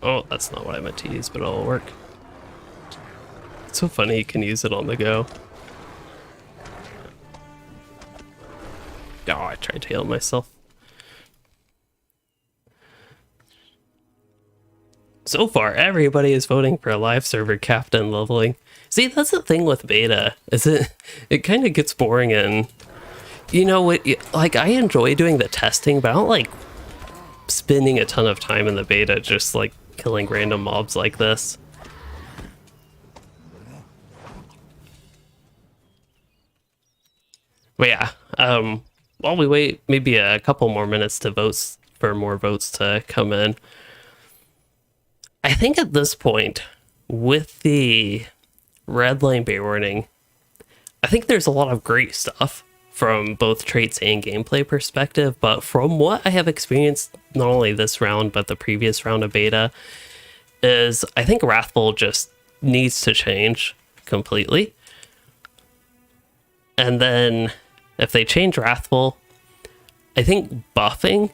Oh, that's not what I meant to use, but it'll work. It's so funny you can use it on the go. Oh, I tried to heal myself. So far, everybody is voting for a live server captain leveling. See, that's the thing with beta, is it kind of gets boring, and you know what, like, I enjoy doing the testing, but I don't like spending a ton of time in the beta just like killing random mobs like this. But yeah, while we wait maybe a couple more minutes to vote for more votes to come in, I think at this point, with the red line bait warning, I think there's a lot of great stuff from both traits and gameplay perspective, but from what I have experienced, not only this round, but the previous round of beta, is I think Wrathful just needs to change completely. And then if they change Wrathful, I think buffing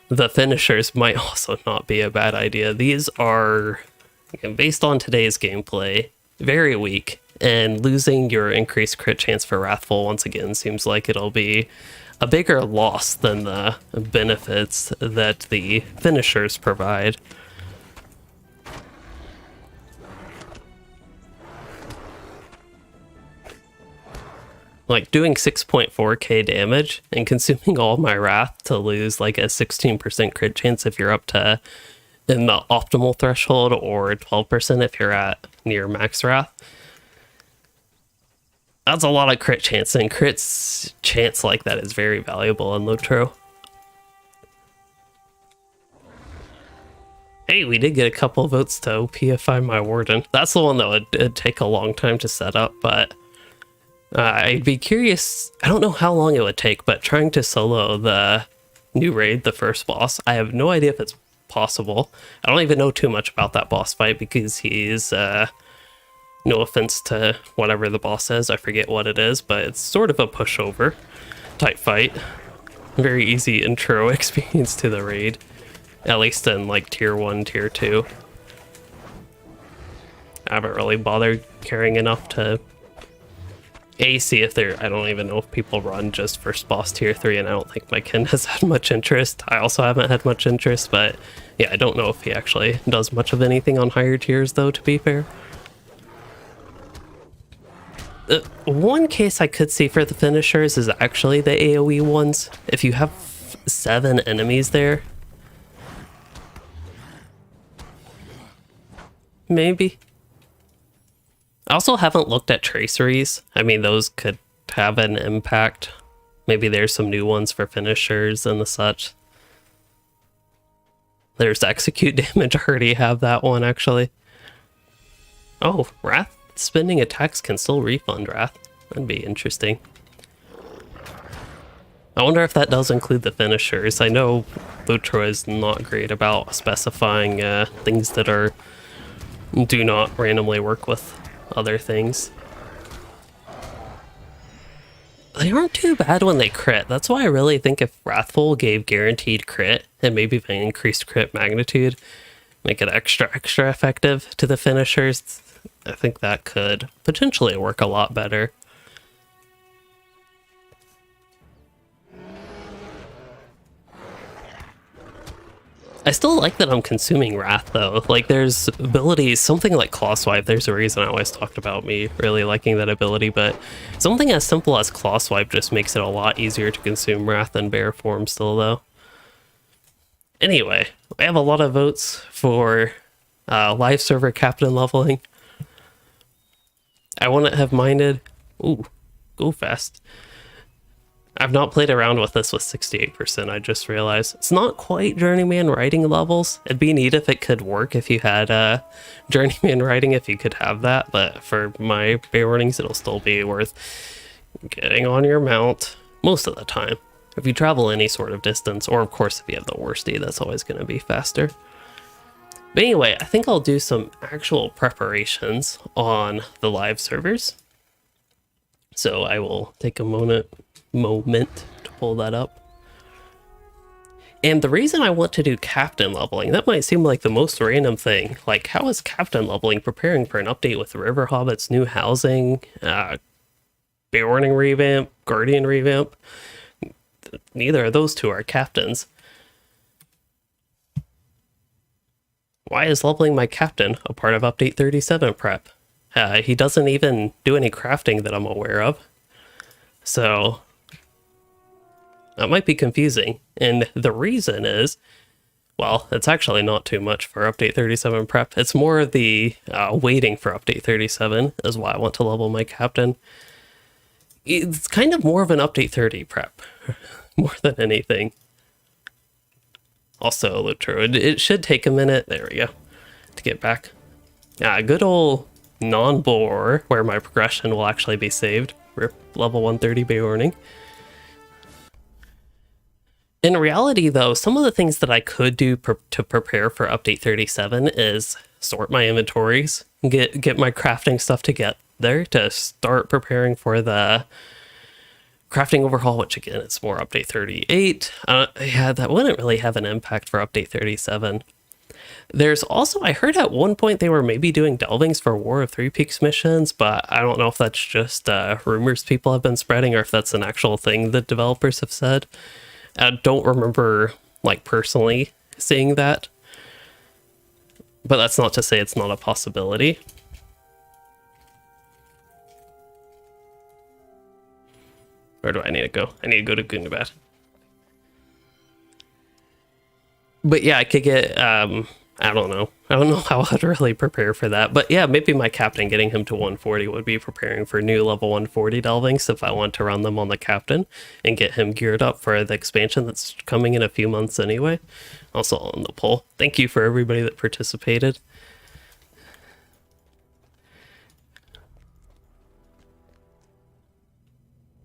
the finishers might also not be a bad idea. These are, based on today's gameplay, very weak, and losing your increased crit chance for Wrathful once again seems like it'll be a bigger loss than the benefits that the finishers provide. Like, doing 6.4k damage and consuming all my wrath to lose like a 16% crit chance if you're up to in the optimal threshold, or 12% if you're at near max wrath. That's a lot of crit chance, and crits chance like that is very valuable in LOTRO. Hey, we did get a couple votes to OPify my Warden. That's the one that would take a long time to set up, but I'd be curious. I don't know how long it would take, but trying to solo the new raid, the first boss, I have no idea if it's possible. I don't even know too much about that boss fight because he's, no offense to whatever the boss is, I forget what it is, but it's sort of a pushover type fight. Very easy intro experience to the raid, at least in like tier 1, tier 2. I haven't really bothered caring enough to see if there, I don't even know if people run just first boss tier 3, and I don't think my kin has had much interest. I also haven't had much interest, but yeah, I don't know if he actually does much of anything on higher tiers though, to be fair. One case I could see for the finishers is actually the AoE ones. If you have 7 enemies there, maybe. I also haven't looked at traceries. I mean, those could have an impact. Maybe there's some new ones for finishers and the such. There's execute damage. I already have that one, actually. Oh, Wrath spending attacks can still refund Wrath. That'd be interesting. I wonder if that does include the finishers. I know LOTRO is not great about specifying things that do not randomly work with other things. They aren't too bad when they crit. That's why I really think if Wrathful gave guaranteed crit and maybe an increased crit magnitude, make it extra effective to the finishers, I think that could potentially work a lot better. I still like that I'm consuming Wrath, though. Like, there's abilities, something like Claw Swipe, there's a reason I always talked about me really liking that ability, but something as simple as Claw Swipe just makes it a lot easier to consume Wrath than Bear form still, though. Anyway, I have a lot of votes for live server captain leveling. I wouldn't have minded... Ooh, go fast. I've not played around with this with 68%, I just realized. It's not quite Journeyman writing levels. It'd be neat if it could work if you had Journeyman writing, if you could have that, but for my bear warnings, it'll still be worth getting on your mount most of the time. If you travel any sort of distance, or of course if you have the worsty, that's always going to be faster. But anyway, I think I'll do some actual preparations on the live servers. So I will take a moment to pull that up. And the reason I want to do captain leveling, that might seem like the most random thing. Like, how is captain leveling preparing for an update with River Hobbit's new housing, Bear Warning revamp, Guardian revamp? Neither of those two are captains. Why is leveling my captain a part of update 37 prep? He doesn't even do any crafting that I'm aware of. So that might be confusing. And the reason is, well, it's actually not too much for update 37 prep. It's more the waiting for update 37 is why I want to level my captain. It's kind of more of an update 30 prep, more than anything. Also, LOTRO, it should take a minute, there we go, to get back. Good old non-bore, where my progression will actually be saved. Rip level 130 Bear Warning. In reality, though, some of the things that I could do to prepare for update 37 is sort my inventories, get my crafting stuff together to start preparing for the crafting overhaul, which again, it's more update 38. Yeah, that wouldn't really have an impact for update 37. There's also, I heard at one point they were maybe doing delvings for War of Three Peaks missions, but I don't know if that's just rumors people have been spreading or if that's an actual thing that developers have said. I don't remember, like, personally seeing that, but that's not to say it's not a possibility. Where do I need to go? I need to go to Gundabad. But yeah, I could get, I don't know how I'd really prepare for that. But yeah, maybe my captain, getting him to 140 would be preparing for new level 140 delvings if I want to run them on the captain and get him geared up for the expansion that's coming in a few months anyway. Also on the poll. Thank you for everybody that participated.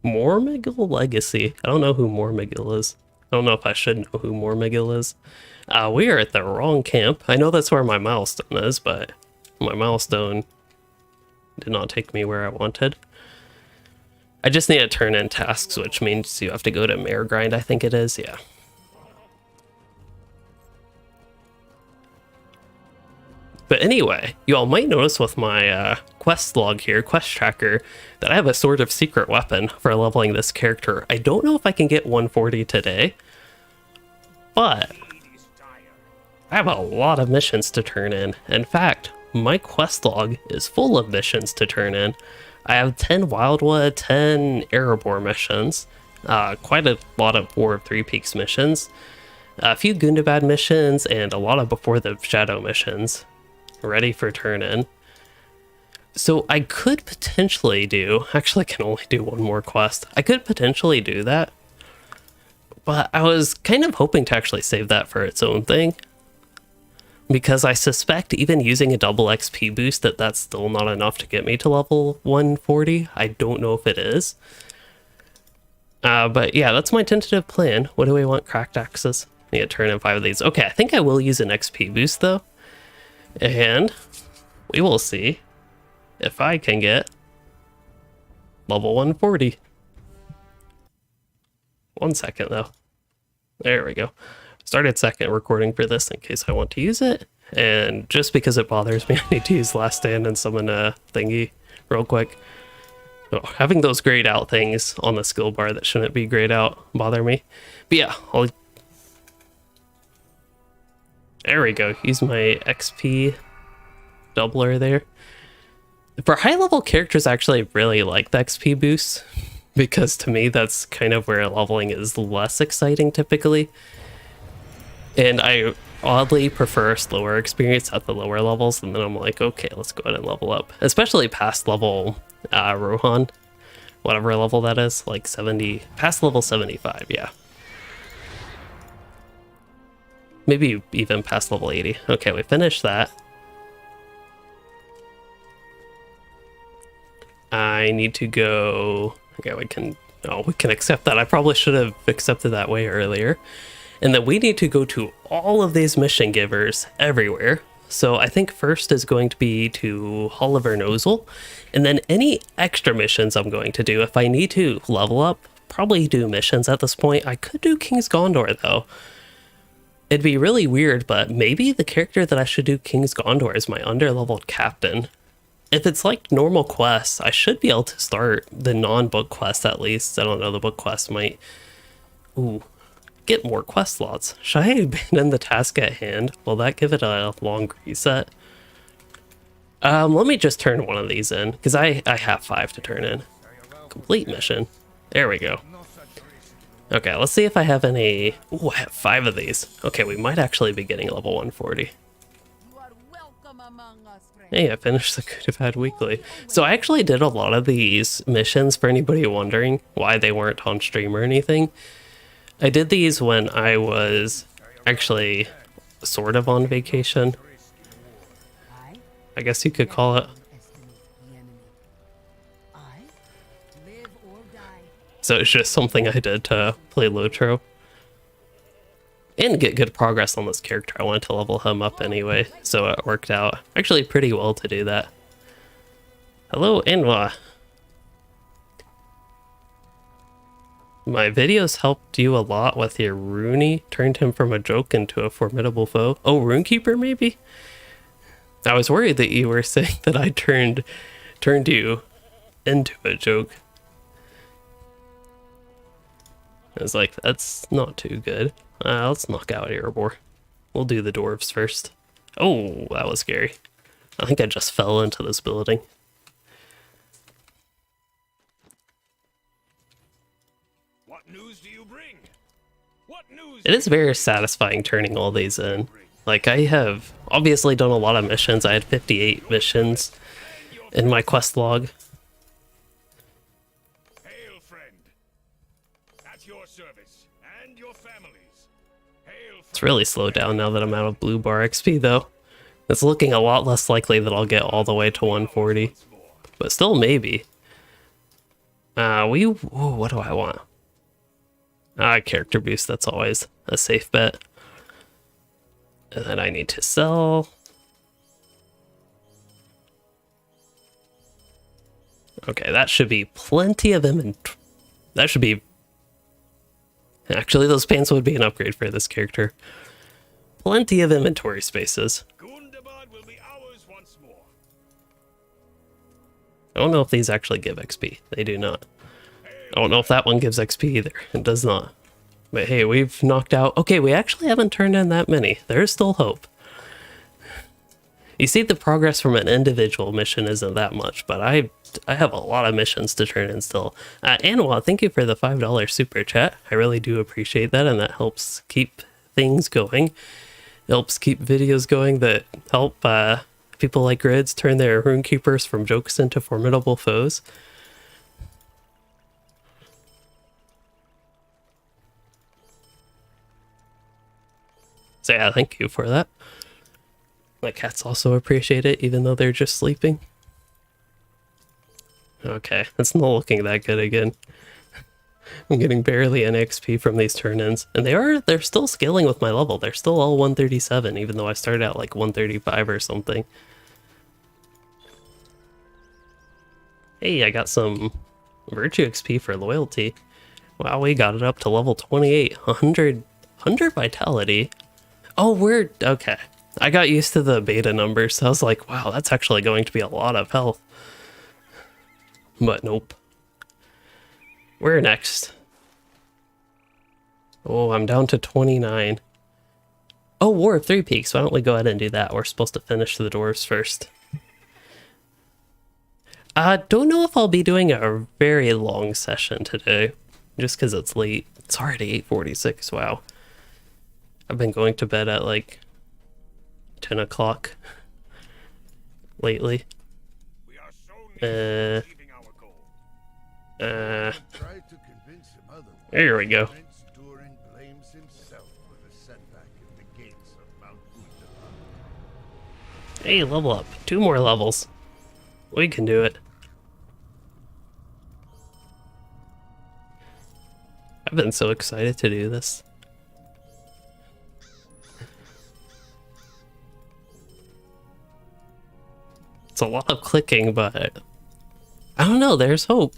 Mormigil Legacy. I don't know who Mormigil is. I don't know if I should know who Mormigil is. We are at the wrong camp. I know that's where my milestone is, but my milestone did not take me where I wanted. I just need to turn in tasks, which means you have to go to Mare Grind, I think it is, yeah. But anyway, you all might notice with my quest log here, quest tracker, that I have a sort of secret weapon for leveling this character. I don't know if I can get 140 today, but I have a lot of missions to turn in. In fact, my quest log is full of missions to turn in. I have 10 Wildwood, 10 Erebor missions, quite a lot of War of Three Peaks missions, a few Gundabad missions, and a lot of Before the Shadow missions ready for turn in. So I could potentially do, actually I can only do one more quest. I could potentially do that, but I was kind of hoping to actually save that for its own thing, because I suspect even using a double XP boost that's still not enough to get me to level 140. I don't know if it is. But yeah, that's my tentative plan. What do we want? Cracked axes. Need to turn in 5 of these. Okay, I think I will use an XP boost though. And we will see if I can get level 140. 1 second though. There we go. Started second recording for this in case I want to use it. And just because it bothers me, I need to use last stand and summon a thingy real quick. Oh, having those grayed out things on the skill bar that shouldn't be grayed out bother me. But yeah, There we go. Use my XP doubler there. For high level characters, I actually really like the XP boost because to me that's kind of where leveling is less exciting typically. And I oddly prefer slower experience at the lower levels, and then I'm like, okay, let's go ahead and level up. Especially past level Rohan, whatever level that is, like 70, past level 75, yeah. Maybe even past level 80. Okay, we finished that. I need to go... Okay, we can accept that. I probably should have accepted that way earlier. And then we need to go to all of these mission givers everywhere. So I think first is going to be to Oliver Nozzle, and then any extra missions I'm going to do. If I need to level up, probably do missions at this point. I could do King's Gondor though. It'd be really weird, but maybe the character that I should do King's Gondor is my underleveled captain. If it's like normal quests, I should be able to start the non-book quest at least. I don't know, the book quest might... Ooh, get more quest slots. Should I abandon the task at hand? Will that give it a long reset? Let me just turn one of these in, because I have 5 to turn in. Complete mission. There we go. Okay, let's see if I have any... Ooh, I have 5 of these. Okay, we might actually be getting level 140. Hey, I finished the Good Have Had Weekly. So I actually did a lot of these missions for anybody wondering why they weren't on stream or anything. I did these when I was actually sort of on vacation. I guess you could call it. So it's just something I did to play Lotro. And get good progress on this character. I wanted to level him up anyway, so it worked out actually pretty well to do that. Hello, Anwa. My videos helped you a lot with your Rooney. Turned him from a joke into a formidable foe. Oh, Runekeeper maybe? I was worried that you were saying that I turned you into a joke. I was like, that's not too good. Let's knock out Erebor. We'll do the dwarves first. Oh, that was scary. I think I just fell into this building. What news do you bring? What news? It is very satisfying turning all these in. Like, I have obviously done a lot of missions. I had 58 missions in my quest log. Hail, friend. At your service and your families. Hail, It's really slowed down now that I'm out of blue bar XP though. It's looking a lot less likely that I'll get all the way to 140. But still maybe. Ooh, what do I want? Character boost, that's always a safe bet. And then I need to sell. Okay, that should be plenty of inventory. That should be... Actually, those pants would be an upgrade for this character. Plenty of inventory spaces. Gundabad will be ours once more. I don't know if these actually give XP. They do not. I don't know if that one gives XP either. It does not. But hey, we've knocked out... Okay, we actually haven't turned in that many. There is still hope. You see, the progress from an individual mission isn't that much, but I have a lot of missions to turn in still. Anwa, thank you for the $5 super chat. I really do appreciate that, and that helps keep things going. It helps keep videos going that help people like Grids turn their runekeepers from jokes into formidable foes. So yeah, thank you for that. My cats also appreciate it, even though they're just sleeping. Okay, it's not looking that good again. I'm getting barely an XP from these turn-ins. And they're still scaling with my level. They're still all 137, even though I started out like 135 or something. Hey, I got some virtue XP for loyalty. Wow, we got it up to level 28. 100 vitality. Oh, we're... Okay. I got used to the beta numbers, so I was like, wow, that's actually going to be a lot of health. But nope. Where next? Oh, I'm down to 29. Oh, War of Three Peaks. Why don't we go ahead and do that? We're supposed to finish the doors first. Don't know if I'll be doing a very long session today, just because it's late. It's already 8:46. Wow. I've been going to bed at like 10 o'clock lately. We are so near to achieving our goal. Tried to convince him otherwise. Here we go. Prince Durin blames himself for the setback at the gates of Mount Gundabad. Hey, level up. 2 more levels. We can do it. I've been so excited to do this. It's a lot of clicking, but I don't know, there's hope.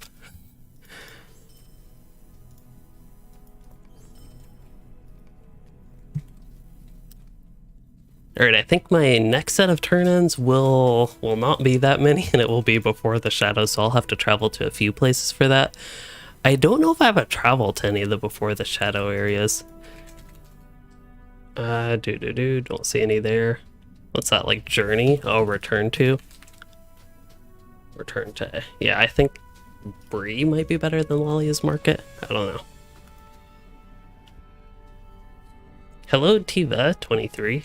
Alright, I think my next set of turn-ins will not be that many, and it will be before the shadow, so I'll have to travel to a few places for that. I don't know if I have a travel to any of the before the shadow areas. Don't see any there. What's that, like journey? Oh, return to? Return to, yeah, I think Bree might be better than Lalia's Market. I don't know. Hello, Tiva 23.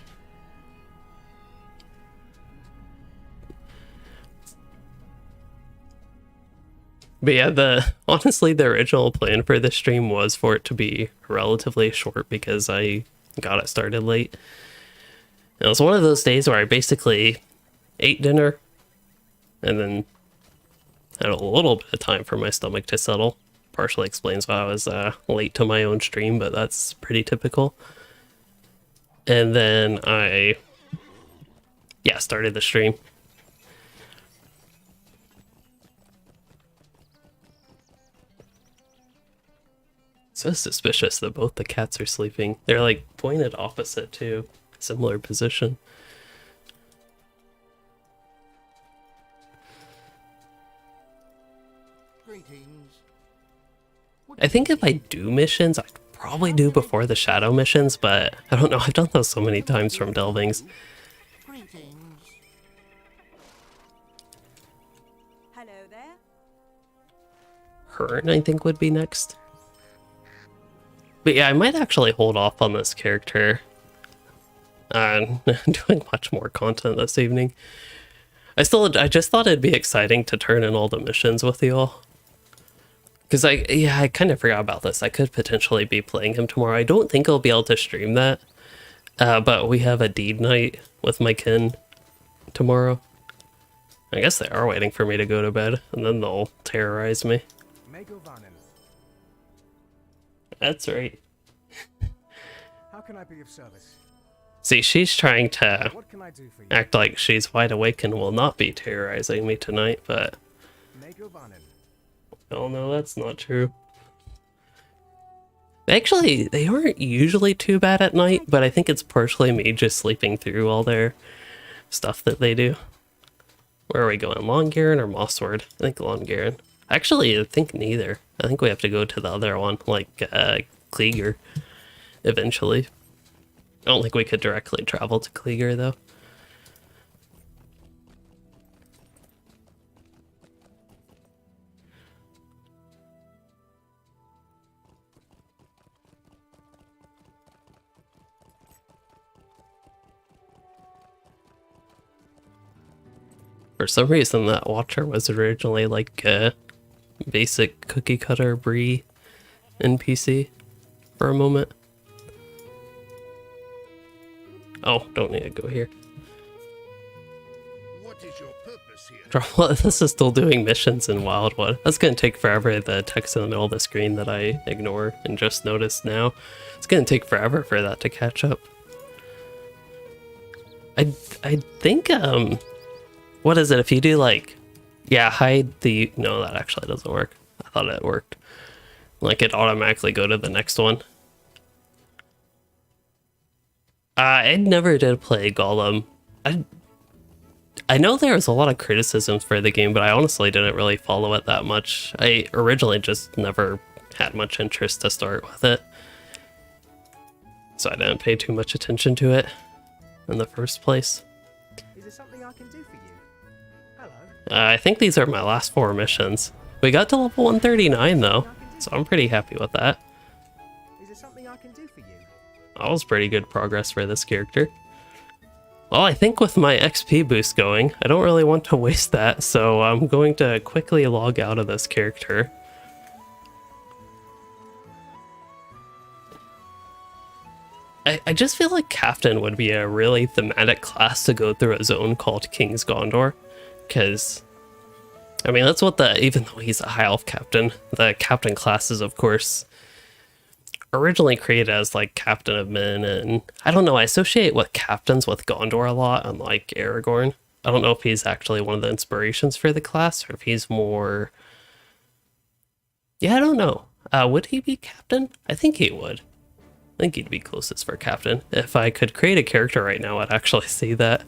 But yeah, honestly, the original plan for this stream was for it to be relatively short because I got it started late. It was one of those days where I basically ate dinner and then had a little bit of time for my stomach to settle. Partially explains why I was late to my own stream, but that's pretty typical. And then I, yeah, started the stream. So suspicious that both the cats are sleeping. They're like pointed opposite too, similar position. Greetings. I think if I do missions, I'd probably do before the shadow missions, but I don't know. I've done those so many times from Delvings. Greetings. Hello there. Hearn, I think, would be next. But yeah, I might actually hold off on this character on doing much more content this evening. I just thought it'd be exciting to turn in all the missions with you all. Because I kind of forgot about this. I could potentially be playing him tomorrow. I don't think I'll be able to stream that. But we have a deed night with my kin tomorrow. I guess they are waiting for me to go to bed, and then they'll terrorize me. That's right. How can I be of service? See, she's trying to What can I do for you? act like she's wide awake and will not be terrorizing me tonight, but oh no, that's not true. Actually, they aren't usually too bad at night, but I think it's partially me just sleeping through all their stuff that they do. Where are we going? Longaren or Mossword? I think Longaren. Actually, I think neither. I think we have to go to the other one, like Kleeger, eventually. I don't think we could directly travel to Kleeger, though. For some reason, that Watcher was originally like a basic cookie cutter Bree NPC for a moment. Oh, don't need to go here. What is your purpose here? Well, this is still doing missions in Wildwood. That's gonna take forever. The text in the middle of the screen that I ignore and just noticed now. It's gonna take forever for that to catch up. I think what is it if you do like, yeah, hide the, no, that actually doesn't work. I thought it worked. Like it automatically go to the next one. I never did play Golem. I know there was a lot of criticisms for the game, but I honestly didn't really follow it that much. I originally just never had much interest to start with it. so I didn't pay too much attention to it in the first place. Is there something I can do for you? Hello. I think these are my last 4 missions. We got to level 139 though, so I'm pretty happy with that. Is there something I can do for you? That was pretty good progress for this character. Well, I think with my XP boost going, I don't really want to waste that, so I'm going to quickly log out of this character. I just feel like Captain would be a really thematic class to go through a zone called King's Gondor, because, I mean, that's what even though he's a high elf captain, the captain class is, of course, originally created as, like, Captain of Men, and I don't know, I associate what captains with Gondor a lot, unlike Aragorn. I don't know if he's actually one of the inspirations for the class, or if he's more... Yeah, I don't know. Would he be captain? I think he would. I think he'd be closest for captain. If I could create a character right now, I'd actually see that.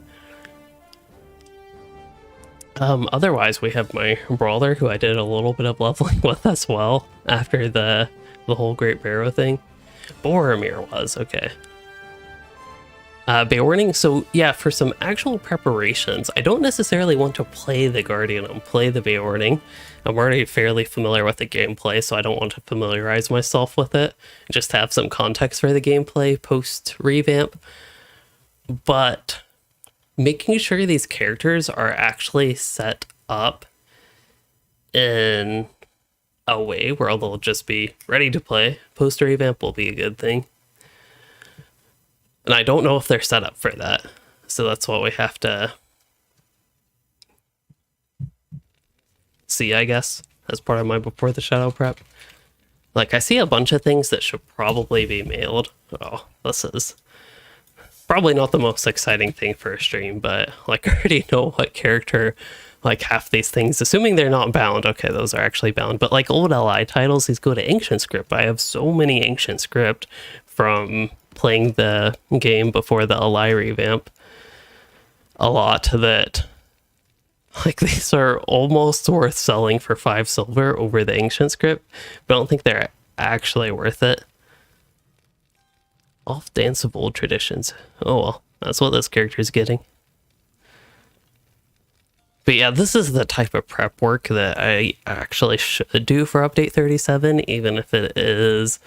Otherwise, we have my brawler, who I did a little bit of leveling with as well, after the whole Great Barrow thing. Boromir was, okay. Beorning, so yeah, for some actual preparations, I don't necessarily want to play the Guardian and play the Beorning. I'm already fairly familiar with the gameplay, so I don't want to familiarize myself with it. Just have some context for the gameplay post-revamp. But making sure these characters are actually set up in a way where they'll just be ready to play post-revamp will be a good thing. And I don't know if they're set up for that. So that's what we have to see, I guess, as part of my Before the Shadow prep. Like, I see a bunch of things that should probably be mailed. Oh, this is probably not the most exciting thing for a stream, but, like, I already know what character, like, half these things, assuming they're not bound. Okay, those are actually bound. But, like, old LI titles, these go to Ancient Script. I have so many Ancient Script from playing the game before the LI revamp a lot that, like, these are almost worth selling for 5 silver over the Ancient Script, but I don't think they're actually worth it. Off Dance of Old Traditions. Oh well, that's what this character is getting. But yeah, this is the type of prep work that I actually should do for Update 37, even if it is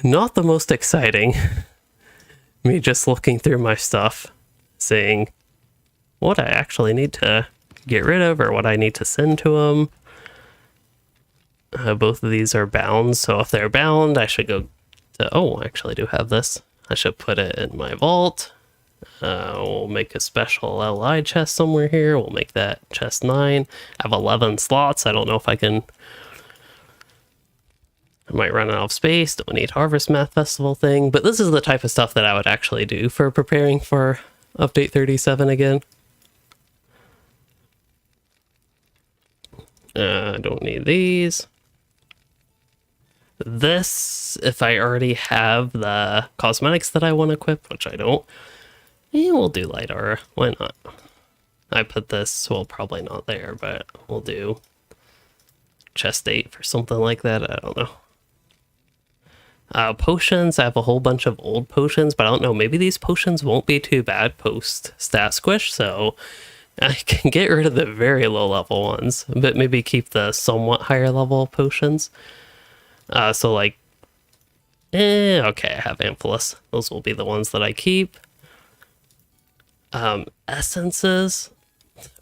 not the most exciting. Me just looking through my stuff, saying what I actually need to get rid of or what I need to send to them. Both of these are bound, so if they're bound, I should go to... Oh, I actually do have this. I should put it in my vault. We'll make a special LI chest somewhere here. We'll make that chest 9. I have 11 slots. I don't know if I can... I might run out of space. Don't need Harvest Math Festival thing. But this is the type of stuff that I would actually do for preparing for Update 37 again. I don't need these. This, if I already have the cosmetics that I want to equip, which I don't, we'll do light aura. Why not? I put this, well, probably not there, but we'll do chest 8 for something like that. I don't know. Potions, I have a whole bunch of old potions, but I don't know, maybe these potions won't be too bad post stat squish, so I can get rid of the very low level ones, but maybe keep the somewhat higher level potions. So like, okay, I have Amphilis. Those will be the ones that I keep. Essences,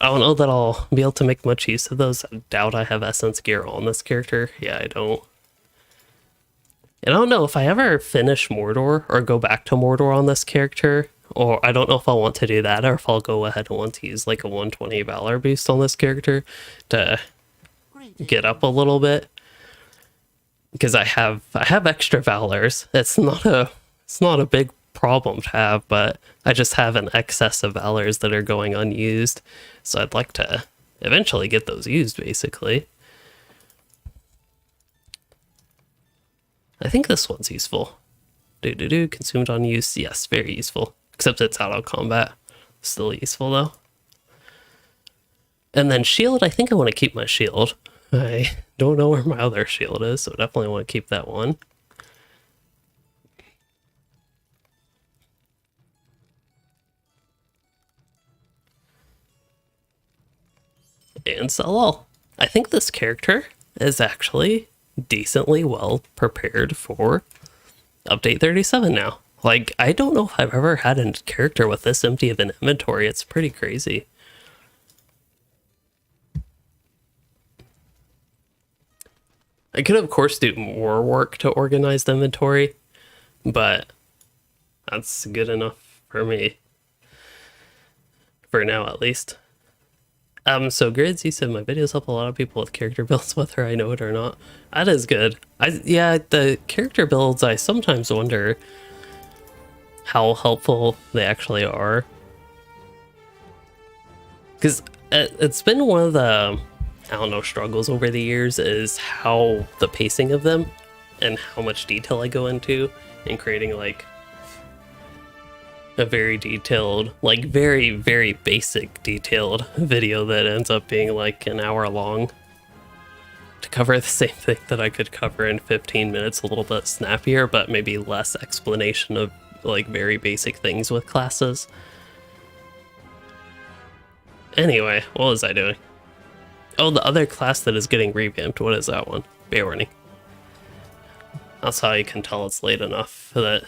I don't know that I'll be able to make much use of those. I doubt I have essence gear on this character. Yeah, I don't. And I don't know if I ever finish Mordor or go back to Mordor on this character, or I don't know if I'll want to do that, or if I'll go ahead and want to use like a 120 Valor boost on this character to get up a little bit. Because I have extra Valors. It's not a big problem to have, but I just have an excess of Valors that are going unused. So I'd like to eventually get those used, basically. I think this one's useful. Consumed on use. Yes, very useful. Except it's out of combat. Still useful, though. And then shield, I think I want to keep my shield. I don't know where my other shield is, so definitely want to keep that one. And Salal. I think this character is actually decently well prepared for update 37 now. Like, I don't know if I've ever had a character with this empty of an inventory. It's pretty crazy. I could, of course, do more work to organize the inventory, but that's good enough for me. For now, at least. So Grids, you said my videos help a lot of people with character builds, whether I know it or not. That is good. Yeah, the character builds, I sometimes wonder how helpful they actually are. Because it's been one of the, I don't know, struggles over the years is how the pacing of them and how much detail I go into in creating like a very detailed, like very, very basic detailed video that ends up being like an hour long to cover the same thing that I could cover in 15 minutes, a little bit snappier, but maybe less explanation of like very basic things with classes. Anyway, what was I doing? Oh, the other class that is getting revamped. What is that one? Beorning. That's how you can tell it's late enough that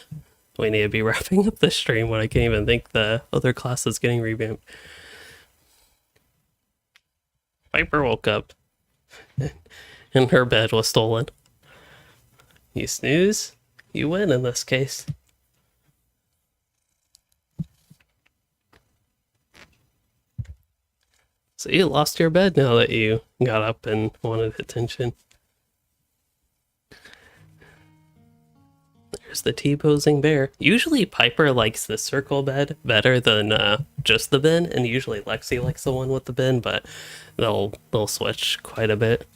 we need to be wrapping up this stream when I can't even think the other class is getting revamped. Viper woke up and her bed was stolen. You snooze, you win in this case. So you lost your bed now that you got up and wanted attention. There's the T-posing bear. Usually Piper likes the circle bed better than just the bin, and usually Lexi likes the one with the bin, but they'll switch quite a bit.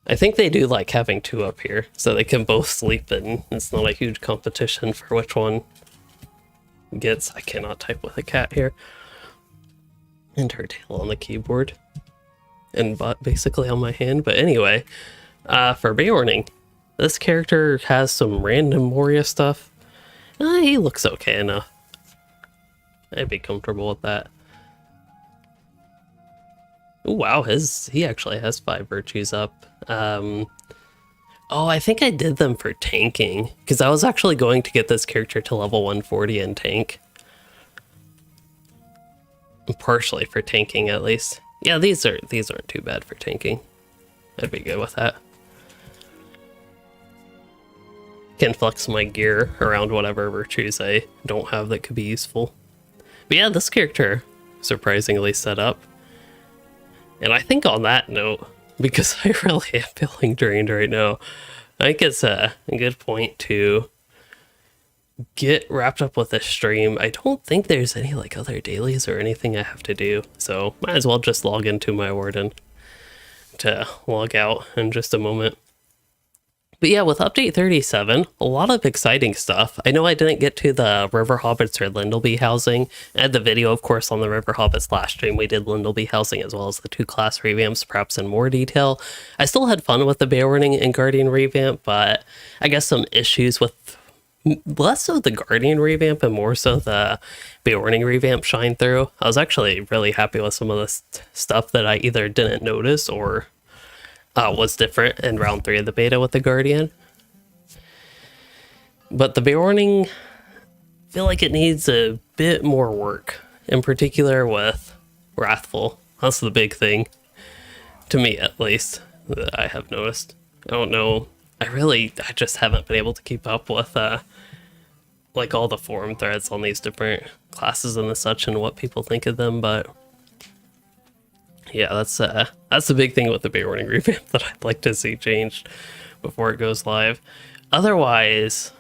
I think they do like having two up here, so they can both sleep, and it's not a huge competition for which one gets. I cannot type with a cat here. And her tail on the keyboard. And butt basically on my hand. But anyway, for Beorning, this character has some random Moria stuff. He looks okay enough. I'd be comfortable with that. Ooh, wow, he actually has 5 virtues up. Oh, I think I did them for tanking, because I was actually going to get this character to level 140 and tank. Partially for tanking, at least. Yeah, these aren't too bad for tanking. I'd be good with that. Can flex my gear around whatever virtues I don't have that could be useful. But yeah, this character surprisingly set up. And I think on that note, because I really am feeling drained right now, I think it's a good point to get wrapped up with this stream. I don't think there's any like other dailies or anything I have to do, so might as well just log into my warden to log out in just a moment. But yeah, with update 37, a lot of exciting stuff. I know I didn't get to the River Hobbits or Lindleby housing. I had the video, of course, on the River Hobbits last stream. We did Lindleby housing as well as the 2 class revamps, perhaps in more detail. I still had fun with the Beorning and Guardian revamp, but I guess some issues with less so the Guardian revamp and more so the Beorning revamp shine through. I was actually really happy with some of the stuff that I either didn't notice or was different in round 3 of the beta with the Guardian. But the Beorning, I feel like it needs a bit more work, in particular with Wrathful. That's the big thing, to me at least, that I have noticed. I don't know. I just haven't been able to keep up with like all the forum threads on these different classes and the such and what people think of them, but yeah, that's the big thing with the Beorning revamp that I'd like to see changed before it goes live. Otherwise,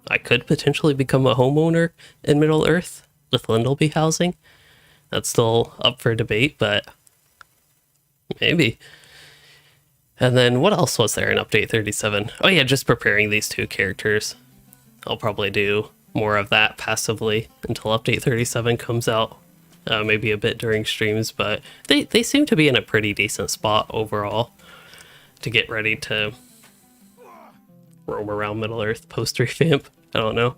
I could potentially become a homeowner in Middle Earth with Lindleby housing. That's still up for debate, but maybe. And then what else was there in update 37? Oh yeah, just preparing these 2 characters. I'll probably do more of that passively until update 37 comes out. Maybe a bit during streams, but they seem to be in a pretty decent spot overall to get ready to roam around Middle Earth post revamp. I don't know.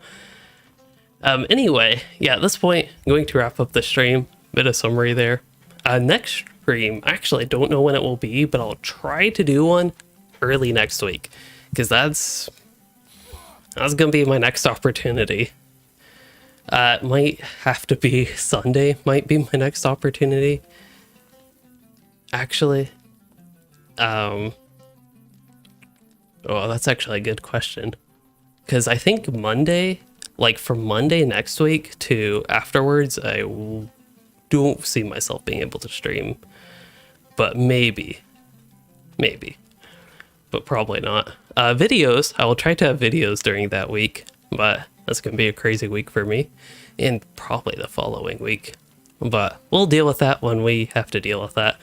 Anyway, yeah, at this point, I'm going to wrap up the stream. bit of summary there. Next stream, I actually don't know when it will be, but I'll try to do one early next week, because that's gonna be my next opportunity. It might have to be Sunday, might be my next opportunity. Actually, oh, that's actually a good question. Because I think Monday, like from Monday next week to afterwards, don't see myself being able to stream. But maybe. But probably not. Videos, I will try to have videos during that week, but that's going to be a crazy week for me. And probably the following week. But we'll deal with that when we have to deal with that.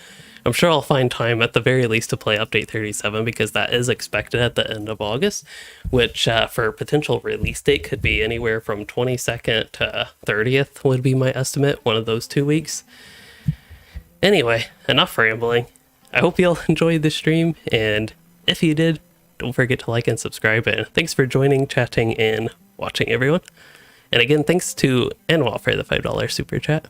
I'm sure I'll find time at the very least to play Update 37, because that is expected at the end of August, which for potential release date could be anywhere from 22nd to 30th would be my estimate, one of those 2 weeks. Anyway, enough rambling. I hope you all enjoyed the stream, and if you did, don't forget to like and subscribe, and thanks for joining, chatting, and watching, everyone. And again, thanks to Anwal for the $5 super chat.